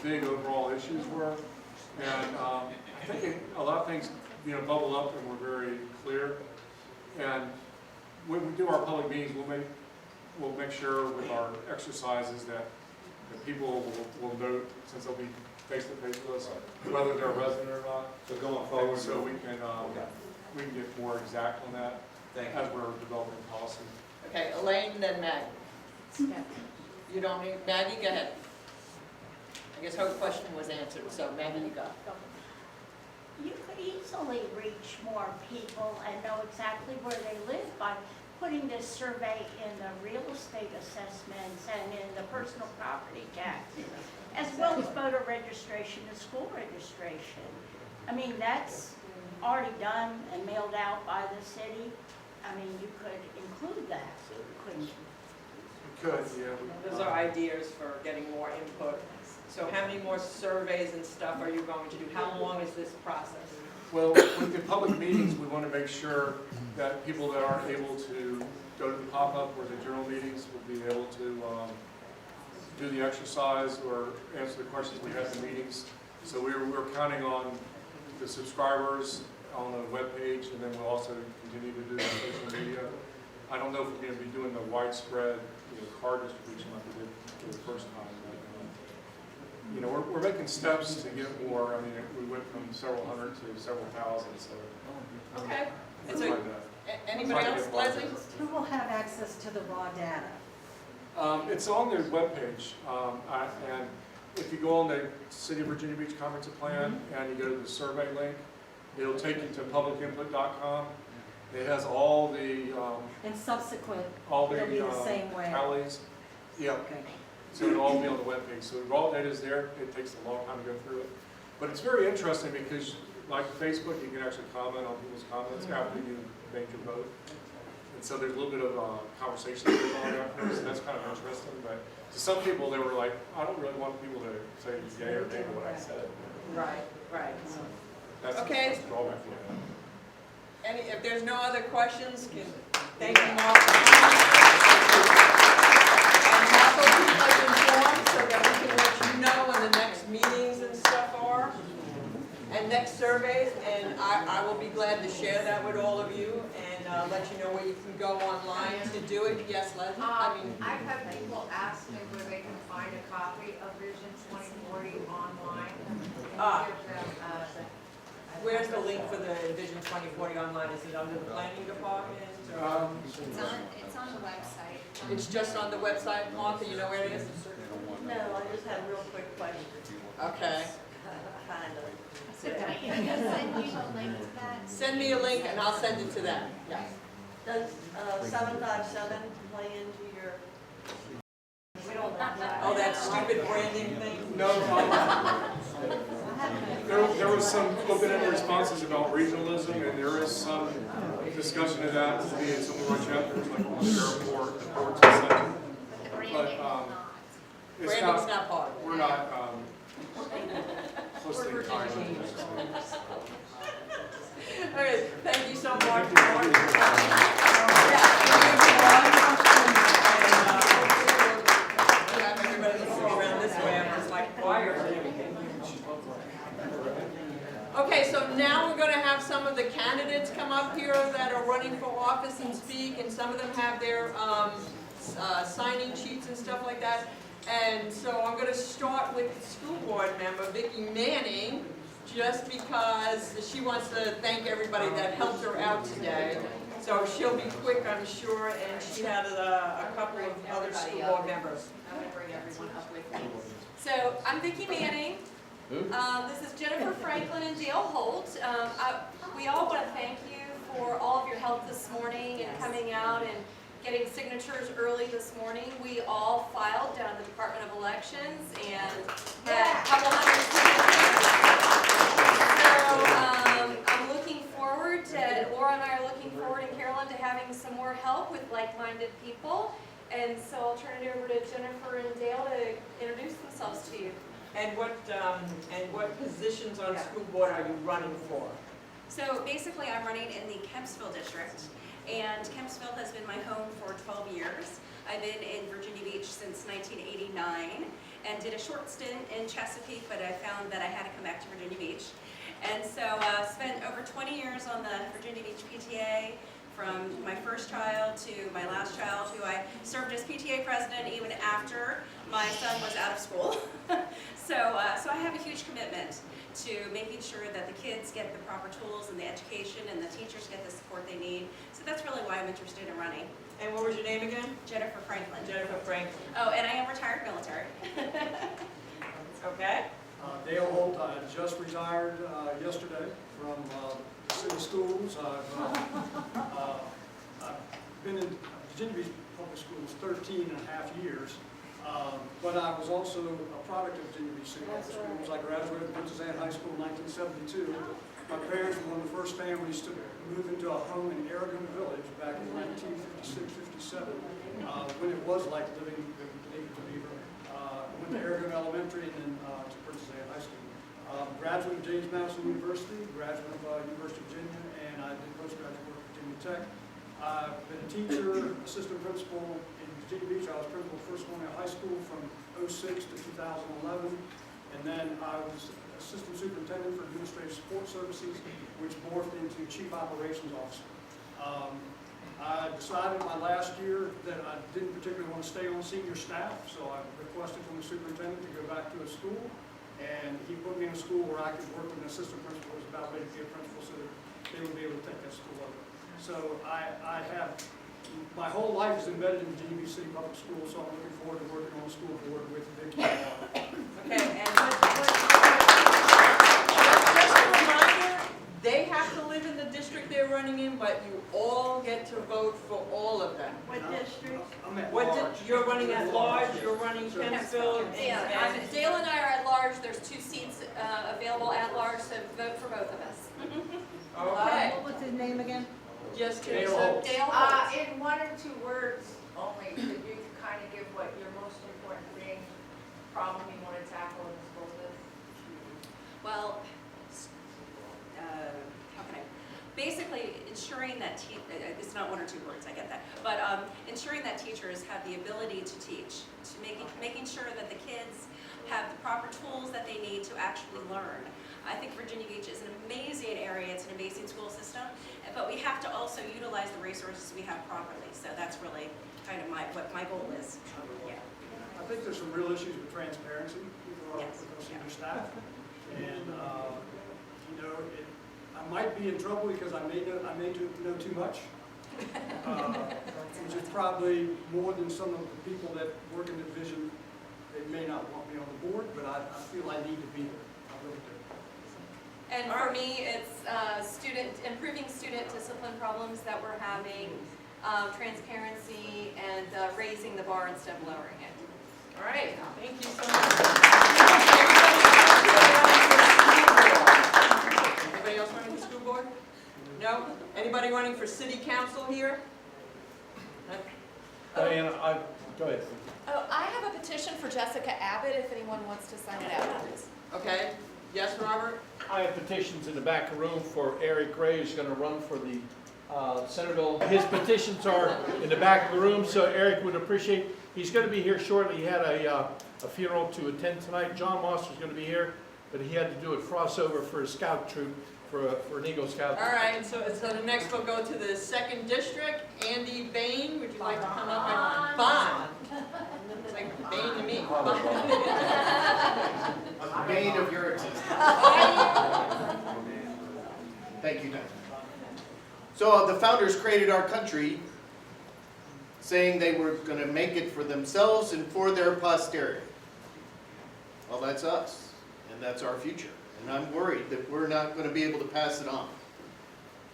big overall issues were, and I think a lot of things, bubble up and were very clear. And when we do our public meetings, we'll make sure with our exercises that people will note, since they'll be face to face with us, whether they're a resident or not. So going And forward. so we can get more exact on that Thank you. as we're developing policy. Okay, Elaine, then Maggie. You don't need, Maggie, go ahead. I guess her question was answered, so Maggie, you go. You could easily reach more people and know exactly where they live by putting this survey in the real estate assessments and in the personal property taxes, as well as voter registration and school registration. I mean, that's already done and mailed out by the city. I mean, you could include that, couldn't you? We could, yeah. Those are ideas for getting more input. So how many more surveys and stuff are you going to do? How long is this process? Well, with the public meetings, we want to make sure that people that aren't able to go to the pop-up or the general meetings will be able to do the exercise or answer the questions we have in meetings. So we're counting on the subscribers on the webpage, and then we'll also continue to do the social media. I don't know if we're going to be doing the widespread card distribution like we did for the first time. But, we're making steps to get more. I mean, we went from several hundred to several thousand, so. Okay. And we're so, trying to- anybody trying to else, get more. Leslie? Who will have access to the raw data? It's on their webpage, and if you go on the City of Virginia Beach Comprehensive Plan and you go to the survey link, it'll take you to publicinput.com. It has all the And subsequent, all it'll be the same way. tallies. Yeah. Okay. So it'll all be on the webpage. So the raw data is there. It takes a long time to go through it. But it's very interesting because, like Facebook, you can actually comment on people's comments after you make your vote. And so there's a little bit of conversation that goes on after, so that's kind of interesting. But to some people, they were like, I don't really want people to say yay or nay to what I said. Right, right. That's Okay. the drawback for that. If there's no other questions, thank you, Mark. And have those people informed so that we can let you know when the next meetings and stuff are, and next surveys, and I will be glad to share that with all of you and let you know where you can go online to do it. Yes, Leslie? I've had people ask me where they can find a copy of Vision 2040 online. Give them, Where's the link for the Vision 2040 online? Is it under the planning department? Or? It's on the website. It's just on the website, Martha, you know where it is? No, I just had a real quick question. Okay. Kind of. So can I send you a link to that? Send me a link and I'll send it to them. Yes. Does 757 play into your? We don't want that. Oh, that stupid branding thing? No, there was some looking at the responses about regionalism, and there is some discussion of that to be in some of our chapters, like on the airport, the ports and such. But the branding But is not. Branding's not part of it. we're not closely tied to this. All right, thank you so much. Everybody can go around this way, I'm just like choir and everything. Okay, so now we're going to have some of the candidates come up here that are running for office and speak, and some of them have their signing sheets and stuff like that. And so I'm going to start with the school board member, Vicki Manning, just because she wants to thank everybody that helped her out today. So she'll be quick, I'm sure, and she had a couple of other school board members. I'm going to bring everyone up with me. So I'm Vicki Manning. This is Jennifer Franklin and Dale Holt. We all want to thank you for all of your help this morning and coming out and getting signatures early this morning. We all filed down at the Department of Elections and had a couple hundred signatures. So I'm looking forward to, Laura and I are looking forward, and Carolyn, to having some more help with like-minded people. And so I'll turn it over to Jennifer and Dale to introduce themselves to you. And what positions on school board are you running for? So basically I'm running in the Kempsville district, and Kempsville has been my home for 12 years. I've been in Virginia Beach since 1989 and did a short stint in Chesapeake, but I found that I had to come back to Virginia Beach. And so spent over 20 years on the Virginia Beach PTA, from my first child to my last child, who I served as PTA president even after my son was out of school. So I have a huge commitment to making sure that the kids get the proper tools and the education, and the teachers get the support they need. So that's really why I'm interested in running. And what was your name again? Jennifer Franklin. Jennifer Franklin. Oh, and I am retired military. Okay. Dale Holt, I just retired yesterday from city schools. I've been in Virginia Beach Public Schools 13 and a half years, but I was also a product of Virginia Beach City Public Schools. I graduated from Princess Anne High School in 1972. My parents were one of the first families to move into a home in Aragon Village back in 1956-57, when it was like living beneath the beaver. Went to Aragon Elementary and then to Princess Anne High School. Graduate of James Madison University, graduate of University of Virginia, and I did postgraduate work at Virginia Tech. I've been a teacher, assistant principal in Virginia Beach. I was principal at First Colonial High School from 2006 to 2011, and then I was assistant superintendent for administrative support services, which morphed into chief operations officer. I decided my last year that I didn't particularly want to stay on senior staff, so I requested from the superintendent to go back to a school, and he put me in a school where I could work with an assistant principal who was about ready to be a principal, so that they would be able to take that school over. So I have, my whole life is embedded in Virginia Beach City Public Schools, so I'm looking forward to working on the school board with Vicki. Okay, and just a reminder, they have to live in the district they're running running in, but you all get to vote for all of them. What district? I'm at What, large. you're running at large, you're running Kempsville, Yeah, Dale and I are at large, there's 2 seats available at large, so vote for both of us. okay. What was his name again? Just Dale so Holtz. Dale Holtz. In 1 or 2 words only, could you kind of give what your most important thing, problem you want to tackle in the school is? Well, how can I, basically ensuring that, it's not 1 or 2 words, I get that, but ensuring that teachers have the ability to teach, to making sure that the kids have the proper tools that they need to actually learn. I think Virginia Beach is an amazing area, it's an amazing school system, but we have to also utilize the resources we have properly, so that's really kind of what my goal is. Yeah. I think there's some real issues with transparency with our Yes. senior staff. And, you know, I might be in trouble because I may know too much. Which is probably more than some of the people that work in the division. They may not want me on the board, but I feel I need to be there. I really do. And for me, it's improving student discipline problems that we're having, transparency, and raising the bar instead of lowering it. All right, thank you so much. Anybody else running for school board? No? Anybody running for city council here? Diana, go ahead. Oh, I have a petition for Jessica Abbott if anyone wants to sign it out. Okay, yes, Robert? I have petitions in the back of the room for Eric Gray, who's going to run for the Centerville. His petitions are in the back of the room, so Eric would appreciate. He's going to be here shortly. He had a funeral to attend tonight. John Moss was going to be here, but he had to do a crossover for a scout troop, for an Eagle Scout. All right, so the next we'll go to the 2nd district. Andy Bain, would you like to come up and Bond? It's like Bain to me. I'm the bane of your existence. Thank you, Diana. So the founders created our country saying they were going to make it for themselves and for their posterity. Well, that's us, and that's our future. And I'm worried that we're not going to be able to pass it on.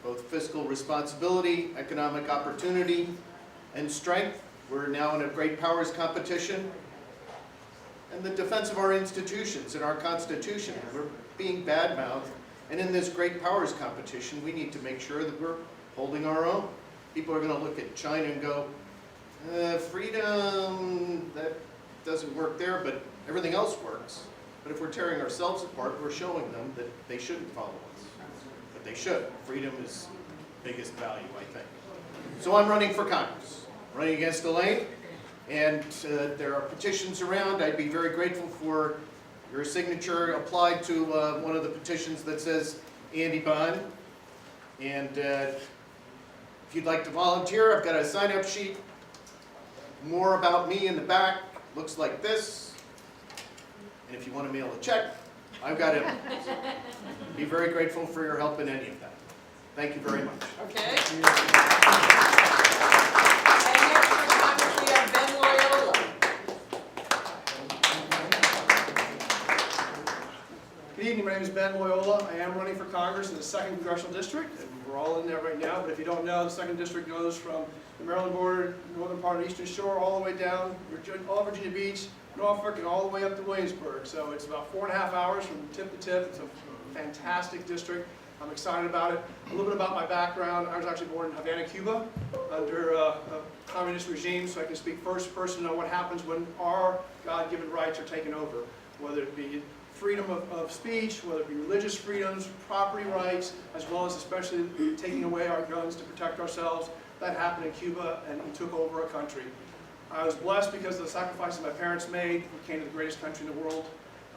Both fiscal responsibility, economic opportunity, and strength. We're now in a great powers competition. And the defense of our institutions and our Constitution. We're being badmouthed. And in this great powers competition, we need to make sure that we're holding our own. People are going to look at China and go, freedom, that doesn't work there, but everything else works. But if we're tearing ourselves apart, we're showing them that they shouldn't follow us. But they should. Freedom is the biggest value, I think. So I'm running for Congress. I'm running against Elaine. And there are petitions around. I'd be very grateful for your signature applied to one of the petitions that says Andy Bond. And if you'd like to volunteer, I've got a sign-up sheet. More about me in the back. Looks like this. And if you want to mail a check, I've got it. Be very grateful for your help in any of that. Thank you very much. Okay. And next for Congress, we have Ben Loyola. Good evening, my name is Ben Loyola. I am running for Congress in the 2nd Congressional District, and we're all in there right now, but if you don't know, the 2nd District goes from the Maryland border, northern part of the Eastern Shore, all the way down, all Virginia Beach, Norfolk, and all the way up to Williamsburg. So it's about 4.5 hours from tip to tip. It's a fantastic district. I'm excited about it. A little bit about my background. I was actually born in Havana, Cuba, under a communist regime, so I can speak first person on what happens when our God-given rights are taken over, whether it be freedom of speech, whether it be religious freedoms, property rights, as well as especially taking away our guns to protect ourselves. That happened in Cuba, and we took over a country. I was blessed because of the sacrifices my parents made. We came to the greatest country in the world.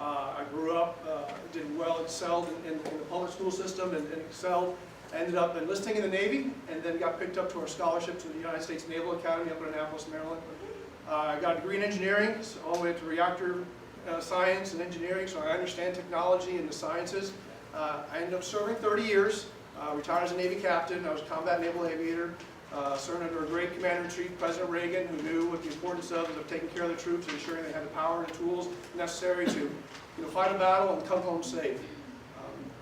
I grew up, did well, excelled in the public school system, and excelled. I ended up enlisting in the Navy, and then got picked up to our scholarship to the United States Naval Academy up in Annapolis, Maryland. I got a degree in engineering, so all the way up to reactor science and engineering, so I understand technology and the sciences. I ended up serving 30 years, retired as a Navy captain. I was a combat naval aviator. Served under a great commander-in-chief, President Reagan, who knew what the importance of taking care of the troops and ensuring they had the power and the tools necessary to fight a battle and come home safe.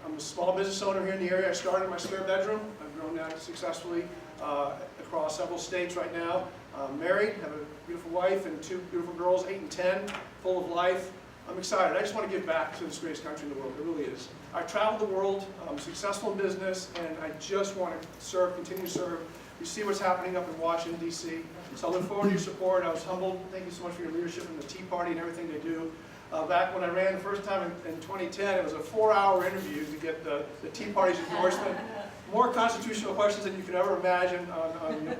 I'm a small business owner here in the area. I started in my spare bedroom. I've grown doing that successfully across several states right now. Married, have a beautiful wife and 2 beautiful girls, 8 and 10, full of life. I'm excited. I just want to give back to this greatest country in the world. It really is. I traveled the world. I'm successful in business, and I just want to serve, continue to serve. You see what's happening up in Washington, D.C. So I look forward to your support. I was humbled. Thank you so much for your leadership in the Tea Party and everything they do. Back when I ran the first time in 2010, it was a 4-hour interview to get the Tea Party's endorsement. More constitutional questions than you could ever imagine on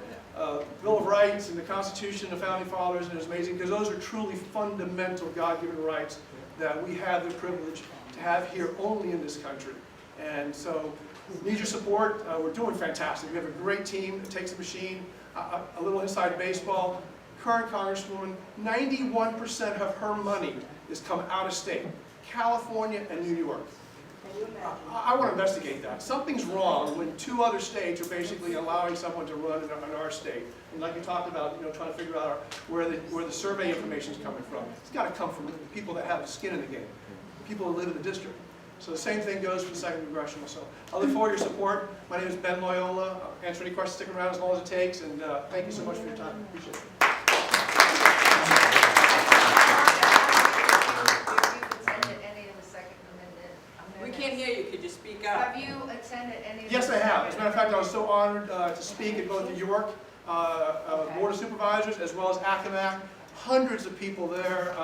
Bill of Rights and the Constitution, the Founding Fathers, and it's amazing because those are truly fundamental God-given rights that we have the privilege to have here only in this country. And so, need your support. We're doing fantastic. We have a great team that takes the machine. A little inside baseball. Current Congresswoman, 91% of her money is come out of state, California and New York. I want to investigate that. Something's wrong when 2 other states are basically allowing someone to run in our state. And like you talked about, trying to figure out where the survey information is coming from. It's got to come from the people that have skin in the game, people that live in the district. So the same thing goes for the 2nd Congressional. So I look forward to your support. My name is Ben Loyola. I'll answer any questions, stick around as long as it takes. And thank you so much for your time. Appreciate it. We can't hear you. Could you speak up? Have you attended any of Yes, the I have. As a second- matter of fact, I was so honored to speak at both the York Board of Supervisors as well as Accomack. Hundreds of people there.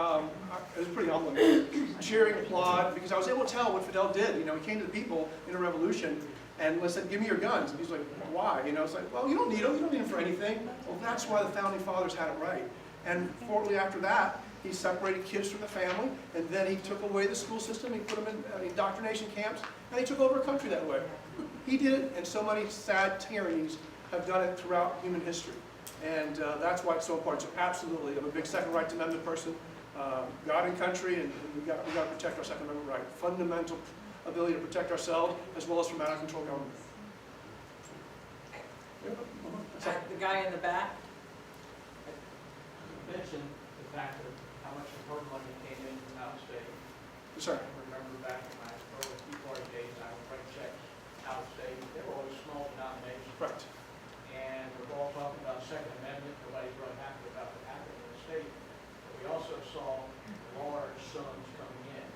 It was pretty humbling. Cheering, applaud, because I was able to tell what Fidel did. He came to the people in a revolution and said, "Give me your guns." And he's like, "Why?" It's like, "Well, you don't need them. You don't need them for anything." Well, that's why the Founding Fathers had it right. And shortly after that, he separated kids from the family, and then he took away the school system, he put them in indoctrination camps, and he took over a country that way. He did it, and so many sad tyrannies have done it throughout human history. And that's why it's so important. So absolutely, I'm a big Second Right Amendment person. God and country, and we got to protect our Second Amendment right. Fundamental ability to protect ourselves, as well as from out-of-control government. The guy in the back? Mentioned the fact of how much of her money came in from out of state. Yes, sir. I remember back in my early Tea Party days, I would write checks out of state. They were always small denominations. Right. And we're all talking about Second Amendment. Nobody's really happy about what happened in the state. But we also saw large sums coming in.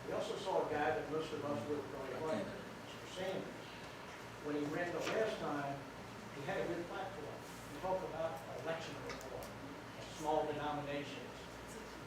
We also saw a guy that most of us would really like, Mr. Sanders. When he ran the last time, he had a good platform. He talked about election reform, small denominations.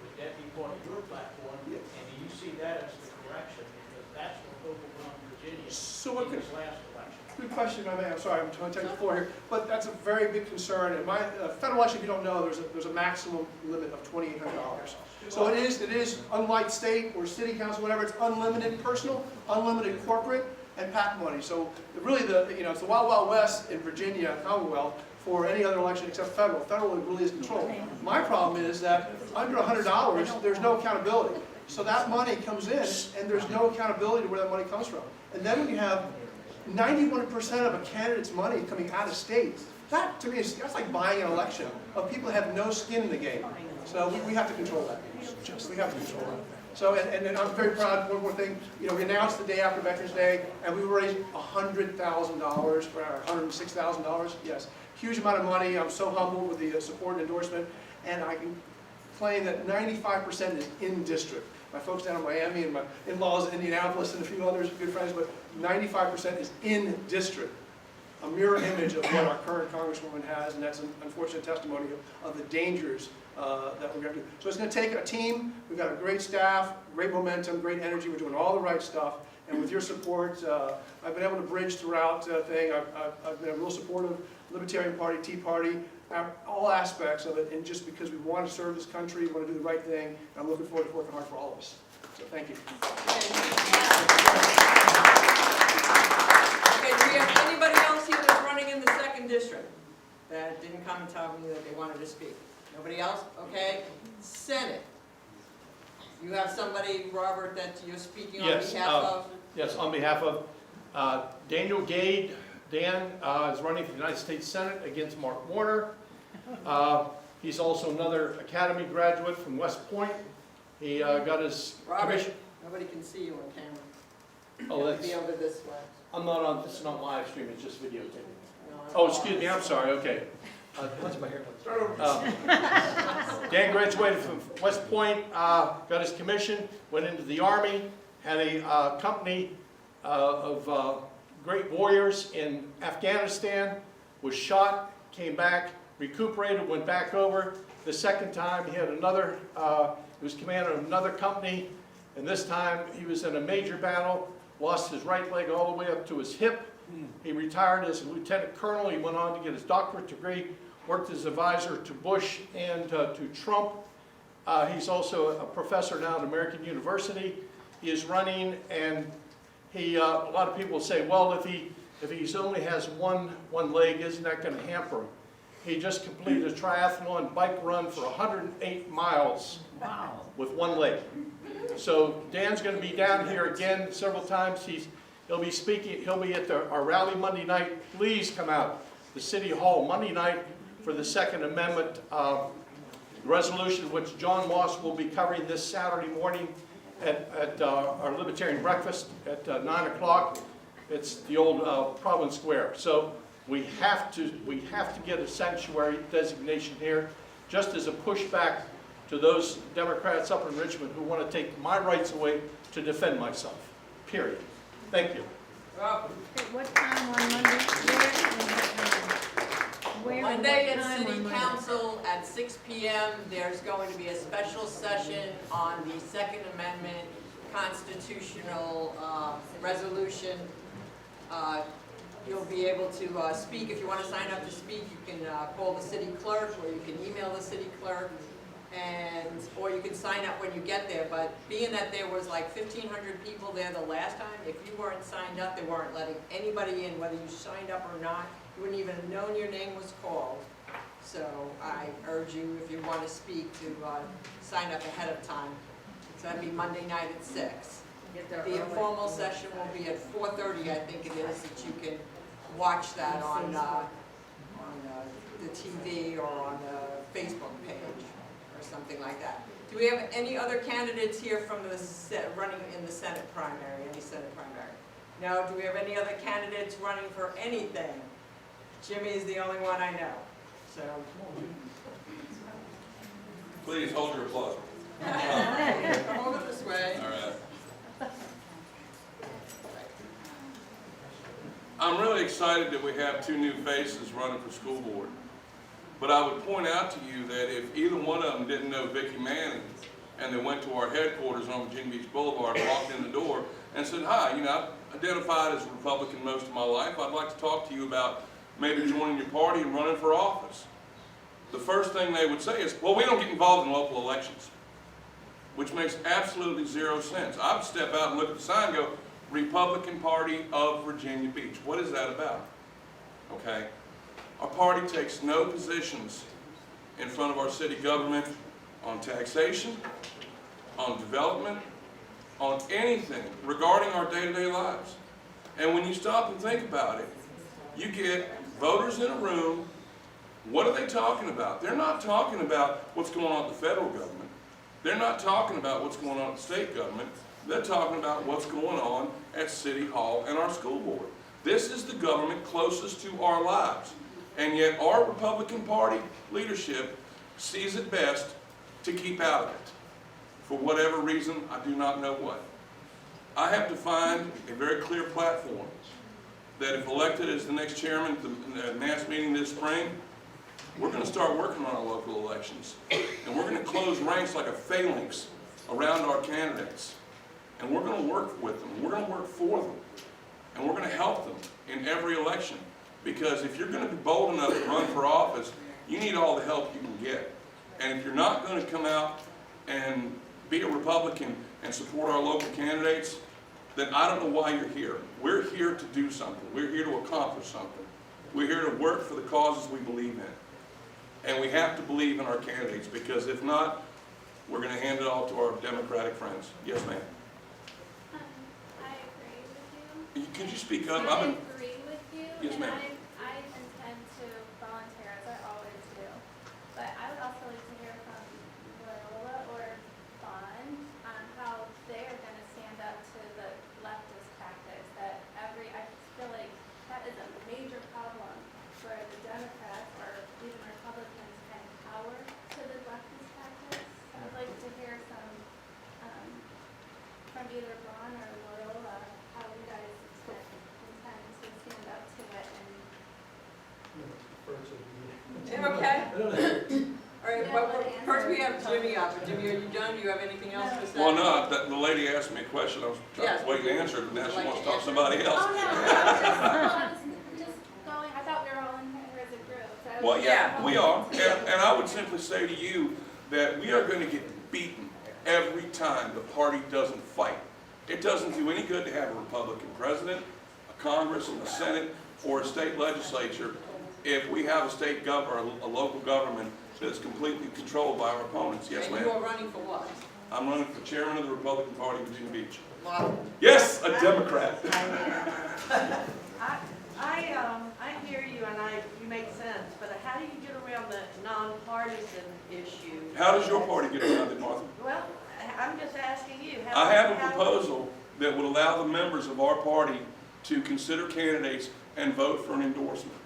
Would that be part of your platform? Yes. And do you see that as the correction? Because that's what overwhelmed Virginia So what in could, this last election. good question, if I may. I'm sorry, I'm trying to take the floor here. But that's a very big concern. And my federal election, if you don't know, there's a maximum limit of $2,800. So it is unlike state or city council, whatever. It's unlimited personal, unlimited corporate, and PAC money. So really, it's the Wild Wild West in Virginia, Commonwealth, for any other election except federal. Federal really is controlled. My problem is that under $100, there's no accountability. So that money comes in, and there's no accountability to where that money comes from. And then when you have 91% of a candidate's money coming out of state, that to me that's like buying an election of people that have no skin in the game. So we have to control that. We have to control that. So, and I'm very proud, one more thing, we announced the day after Veterans Day, and we raised $100,000, for $106,000, yes. Huge amount of money. I'm so humbled with the support and endorsement, and I can claim that 95% is in district. My folks down in Miami and my in-laws in Indianapolis and a few others, good friends, but 95% is in district. A mirror image of what our current Congresswoman has, and that's an unfortunate testimony of the dangers that we're going to do. So it's going to take a team. We've got a great staff, great momentum, great energy. We're doing all the right stuff. And with your support, I've been able to bridge throughout thing. I've been a real supportive Libertarian Party, Tea Party, all aspects of it. And just because we want to serve this country, we want to do the right thing. And I'm looking forward to working hard for all of us. So thank you. Okay, do we have anybody else here that's running in the 2nd district that didn't come and tell me that they wanted to speak? Nobody else? Okay. Senate. You have somebody, Robert, that you're speaking on behalf of? Yes, on behalf of Daniel Gade. Dan is running for the United States Senate against Mark Warner. He's also another Academy graduate from West Point. He got his Robert, commission. nobody can see you on camera. Oh, It'll that's, be over this way. I'm not on, this is not live stream, it's just videotape. No, Oh, excuse me, I'm sorry, okay. Dan graduated from West Point, got his commission, went into the Army, had a company of great warriors in Afghanistan, was shot, came back, recuperated, went back over. The second time, he had another, he was commander of another company, and this time he was in a major battle, lost his right leg all the way up to his hip. He retired as a lieutenant colonel. He went on to get his doctorate degree, worked as advisor to Bush and to Trump. He's also a professor now at American University. He is running, and he, a lot of people say, well, if he only has one leg, isn't that going to hamper him? He just completed a triathlon bike run for 108 miles with one leg. So Dan's going to be down here again several times. He'll be speaking. He'll be at our rally Monday night. Please come out to City Hall Monday night for the Second Amendment resolution, which John Moss will be covering this Saturday morning at our Libertarian breakfast at 9 o'clock. It's the old Providence Square. So we have to get a sanctuary designation here, just as a pushback to those Democrats up in Richmond who want to take my rights away to defend myself. Period. Thank you. What time on Monday? Monday at City Council at 6 p.m. There's going to be a special session on the Second Amendment constitutional resolution. You'll be able to speak. If you want to sign up to speak, you can call the city clerk, or you can email the city clerk, or you can sign up when you get there. But being that there was like 1,500 people there the last time, if you weren't signed up, they weren't letting anybody in, whether you signed up or not. You wouldn't even have known your name was called. So I urge you, if you want to speak, to sign up ahead of time. So that'd be Monday night at 6. The informal session will be at 4:30, I think it is, that you can watch that on the TV or on the Facebook page or something like that. Do we have any other candidates here from the running in the Senate primary, any Senate primary? No, do we have any other candidates running for anything? Jimmy is the only one I know, so. Please hold your applause. Come over this way. All right. I'm really excited that we have 2 new faces running for school board. But I would point out to you that if either one of them didn't know Vicki Manning, and they went to our headquarters on Virginia Beach Boulevard, walked in the door, and said, hi, you know, I've identified as a Republican most of my life. I'd like to talk to you about maybe joining your party and running for office. The first thing they would say is, well, we don't get involved in local elections, which makes absolutely 0 sense. I'd step out and look at the sign and go, Republican Party of Virginia Beach. What is that about? Okay? Our party takes no positions in front of our city government on taxation, on development, on anything regarding our day-to-day lives. And when you stop and think about it, you get voters in a room. What are they talking about? They're not talking about what's going on at the federal government. They're not talking about what's going on at the state government. They're talking about what's going on at City Hall and our school board. This is the government closest to our lives. And yet our Republican Party leadership sees it best to keep out of it. For whatever reason, I do not know what. I have to find a very clear platform that if elected as the next chairman at the mass meeting this spring, we're going to start working on our local elections. And we're going to close ranks like a phalanx around our candidates. And we're going to work with them. We're going to work for them. And we're going to help them in every election. Because if you're going to be bold enough to run for office, you need all the help you can get. And if you're not going to come out and be a Republican and support our local candidates, then I don't know why you're here. We're here to do something. We're here to accomplish something. We're here to work for the causes we believe in. And we have to believe in our candidates, because if not, we're going to hand it all to our Democratic friends. Yes, ma'am. I agree with you. Could you speak up? I agree with you. Yes, ma'am. I intend to volunteer, as I always do. But I would also like to hear from Loyola or Bond on how they are going to stand up to the leftist tactics either Ron or Loyola, how you guys intend to stand up to it Okay. All right, well, first we have Jimmy up. Jimmy, are you done? Do you have anything else to say? Well, no, the lady asked me a question, I was Yes. waiting to answer it, but now she Like wants to to talk to answer? somebody else. Oh, no, I was just going, I thought we were all in here as a group. So I was Well, just yeah, going we are, to- and I would simply say to you that we are going to get beaten every time the party doesn't fight. It doesn't do any good to have a Republican president, a Congress, and a Senate, or a state legislature if we have a state government or a local government that is completely controlled by our opponents. Yes, And ma'am. you are running for what? I'm running for chairman of the Republican Party of Virginia Beach. Wow. Yes, a Democrat. I hear you and you make sense, but how do you get around the nonpartisan issue? How does your party get around it, Martha? Well, I'm just asking you. I have a proposal that would allow the members of our party to consider candidates and vote for an endorsement.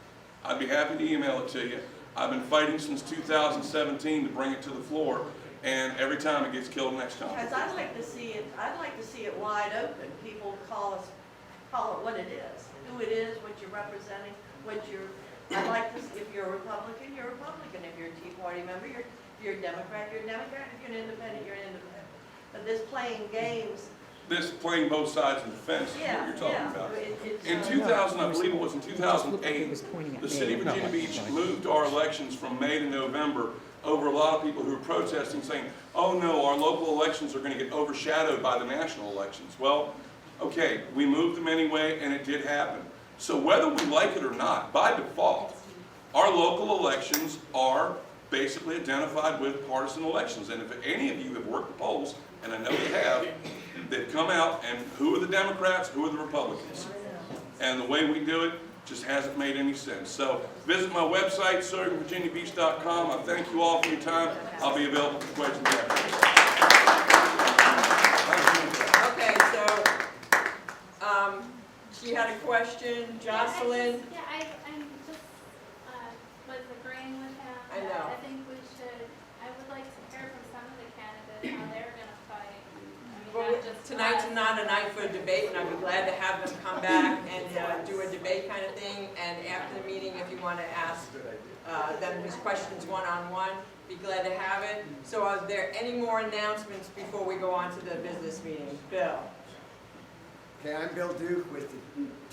I'd be happy to email it to you. I've been fighting since 2017 to bring it to the floor, and every time it gets killed next time. Because I'd like to see it wide open. People call it what it is, who it is, what you're representing, I'd like to see, if you're a Republican, you're a Republican. If you're a Tea Party member, you're a Democrat, you're a Democrat. If you're an independent, you're an independent. But this playing games. This playing both sides of the fence is what Yeah, you're talking yeah. about. It's, In 2000, I believe it was in 2008, the city of Virginia Beach moved our elections from May to November over a lot of people who were protesting saying, oh no, our local elections are going to get overshadowed by the national elections. Well, okay, we moved them anyway and it did happen. So whether we like it or not, by default, our local elections are basically identified with partisan elections. And if any of you have worked the polls, and I know you have, they've come out and who are the Democrats, who are the Republicans. And the way we do it just hasn't made any sense. So visit my website, servingvirginiabeach.com. I thank you all for your time. I'll be available for questions after. Okay, so, she had a question, Jocelyn. Yeah, I'm just, was agreeing with him. I know. I think I would like to hear from some of the candidates how they're gonna fight. Well, tonight's not a night for a debate, and I'd be glad to have them come back and do a debate kind of thing. And after the meeting, if you want to ask them these questions one-on-one, be glad to have it. So are there any more announcements before we go on to the business meeting? Bill? Okay, I'm Bill Duke with the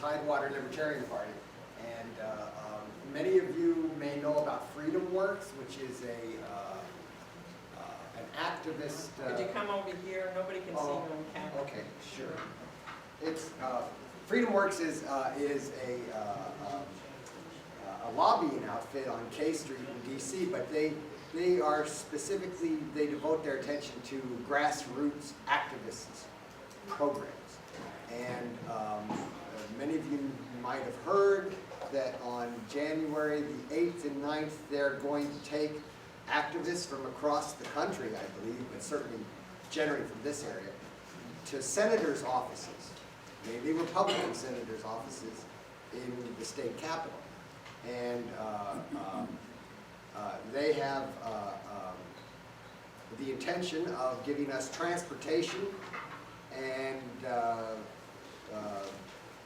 Tidewater Libertarian Party. And many of you may know about Freedom Works, which is an activist. Could you come over here? Nobody can see you on camera. Okay, sure. It's Freedom Works is a lobbying outfit on K Street in D.C., but they are specifically, they devote their attention to grassroots activists programs. And many of you might have heard that on January the 8th and 9th, they're going to take activists from across the country, I believe, but certainly generally from this area, to senators' offices, maybe Republican senators' offices in the state capitol. And they have the intention of giving us transportation and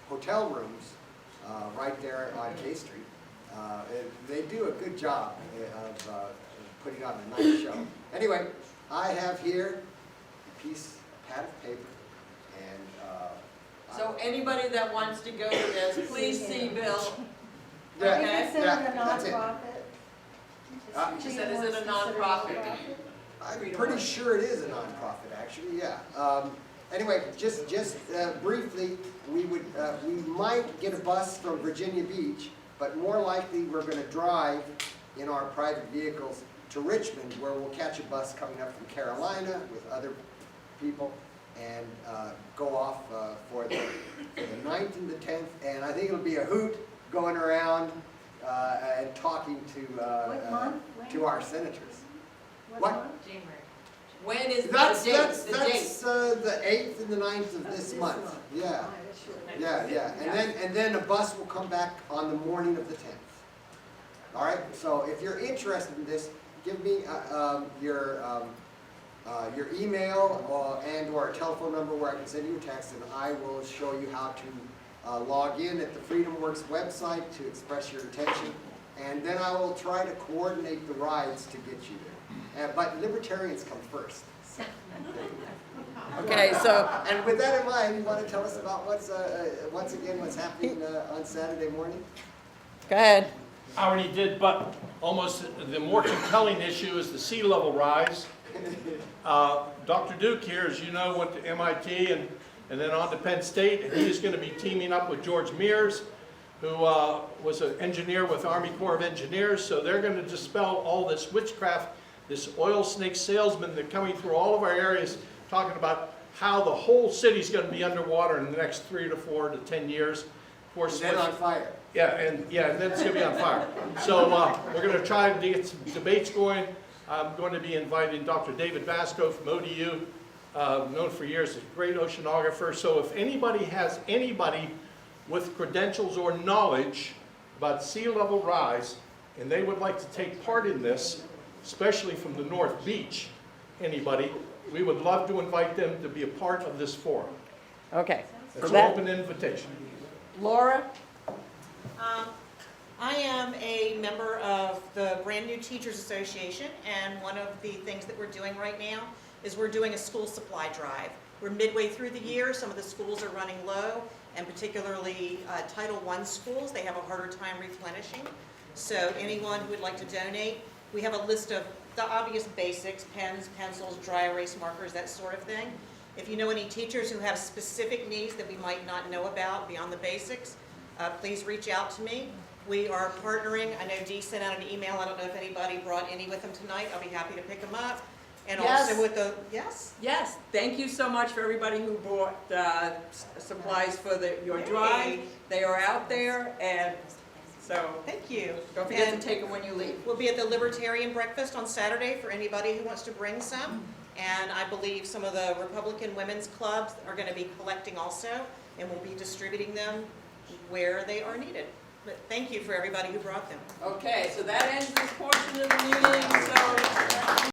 hotel rooms right there on K Street. They do a good job of putting on a nice show. Anyway, I have here a pad of paper, and So anybody that wants to go to this, please see Bill. Yeah, Okay? Consider it a that's it. nonprofit? She said, is it a nonprofit? I'm pretty sure it is a nonprofit, actually. Yeah. Anyway, just briefly, we might get a bus from Virginia Beach, but more likely we're going to drive in our private vehicles to Richmond, where we'll catch a bus coming up from Carolina with other people and go off for the 9th and the 10th. And I think it'll be a hoot going around and talking to our senators. What month? January. When is the That's date? The date? the 8th and the 9th of this month. Yeah, yeah. And then a bus will come back on the morning of the 10th. All right. So if you're interested in this, give me your your email and/or a telephone number where I can send you a text, and I will show you how to log in at the FreedomWorks website to express your intention, and then I will try to coordinate the rides to get you there. But libertarians come first. Okay, so, And with that in mind, you want to tell us about what's happening on Saturday morning? go ahead. I already did, but almost the more compelling issue is the sea level rise. Dr. Duke here, as you know, went to MIT and then on to Penn State, and he is going to be teaming up with George Mears, who was an engineer with Army Corps of Engineers. So they're going to dispel all this witchcraft, this oil snake salesman that coming through all of our areas talking about how the whole city's going to be underwater in the next 3 to 4 to 10 years. Of course, And then on fire. yeah, and then it's going to be on fire. So we're going to try to get some debates going. I'm going to be inviting Dr. David Vasco from ODU, known for years as a great oceanographer. So if anybody has anybody with credentials or knowledge about sea level rise, and they would like to take part in this, especially from the North Beach, anybody, we would love to invite them to be a part of this forum. Okay. It's an that- open invitation. Laura? I am a member of the Brand New Teachers Association, and one of the things that we're doing right now is we're doing a school supply drive. We're midway through the year, some of the schools are running low, and particularly Title I schools, they have a harder time replenishing. So anyone who would like to donate, we have a list of the obvious basics, pens, pencils, dry erase markers, that sort of thing. If you know any teachers who have specific needs that we might not know about beyond the basics, please reach out to me. We are partnering. I know Dee sent out an email. I don't know if anybody brought any with them tonight. I'll be happy to pick them up. And Yes. also with the, yes? Yes, thank you so much for everybody who brought supplies for your drive. Yay. They are out there, and so Thank you. don't forget to take them when you leave. We'll be at the Libertarian Breakfast on Saturday for anybody who wants to bring some. And I believe some of the Republican women's clubs are going to be collecting also, and we'll be distributing them where they are needed. But thank you for everybody who brought them. Okay, so that ends this portion of the meeting, so